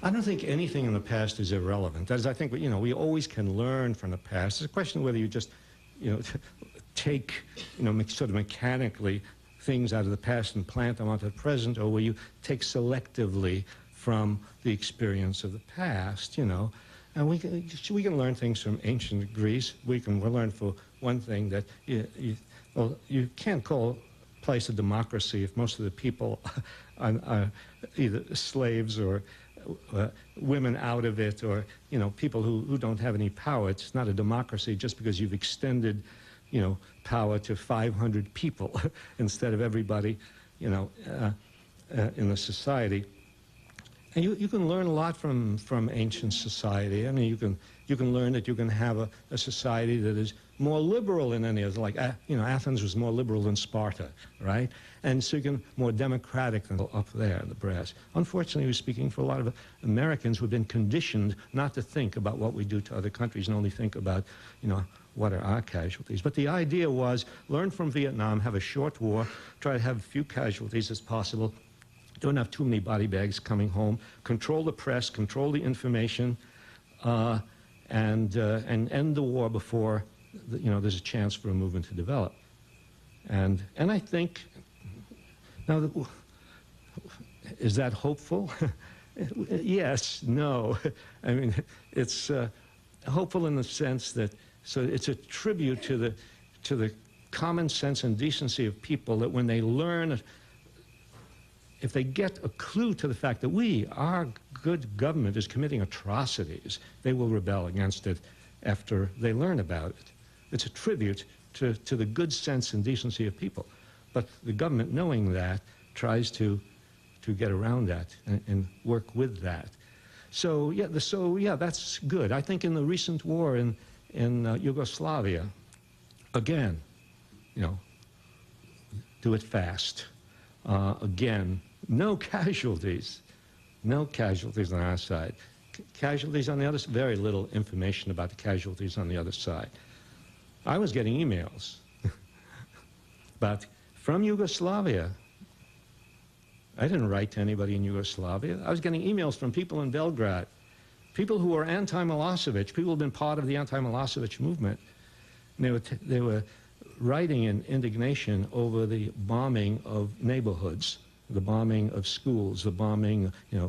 I don't think anything in the past is irrelevant. That is, I think, you know, we always can learn from the past. It's a question of whether you just, you know, take, you know, sort of mechanically things out of the past and plant them onto the present, or where you take selectively from the experience of the past, you know. And we can learn things from ancient Greece. We'll learn, for one thing, that you can't call a place a democracy if most of the people are either slaves or women out of it, or, you know, people who don't have any power. It's not a democracy just because you've extended, you know, power to 500 people instead of everybody, you know, in the society. And you can learn a lot from ancient society. I mean, you can learn that you can have a society that is more liberal than any other. Like, you know, Athens was more liberal than Sparta, right? And so you can more democratic than up there in the brass. Unfortunately, we're speaking for a lot of Americans who've been conditioned not to think about what we do to other countries and only think about, you know, what are our casualties. But the idea was learn from Vietnam, have a short war, try to have as few casualties as possible, don't have too many body bags coming home, control the press, control the information, and end the war before, you know, there's a chance for a movement to develop. And I think, now, is that hopeful? Yes, no. I mean, it's hopeful in the sense that, so it's a tribute to the common sense and decency of people, that when they learn, if they get a clue to the fact that our good government is committing atrocities, they will rebel against it after they learn about it. It's a tribute to the good sense and decency of people. But the government, knowing that, tries to get around that and work with that. So yeah, that's good. I think in the recent war in Yugoslavia, again, you know, do it fast. Again, no casualties on our side. Casualties on the other side, very little information about the casualties on the other side. I was getting emails from Yugoslavia. I didn't write to anybody in Yugoslavia. I was getting emails from people in Belgrade, people who were anti-Milosevic, people who had been part of the anti-Milosevic movement. And they were writing in indignation over the bombing of neighborhoods, the bombing of schools, the bombing, you know,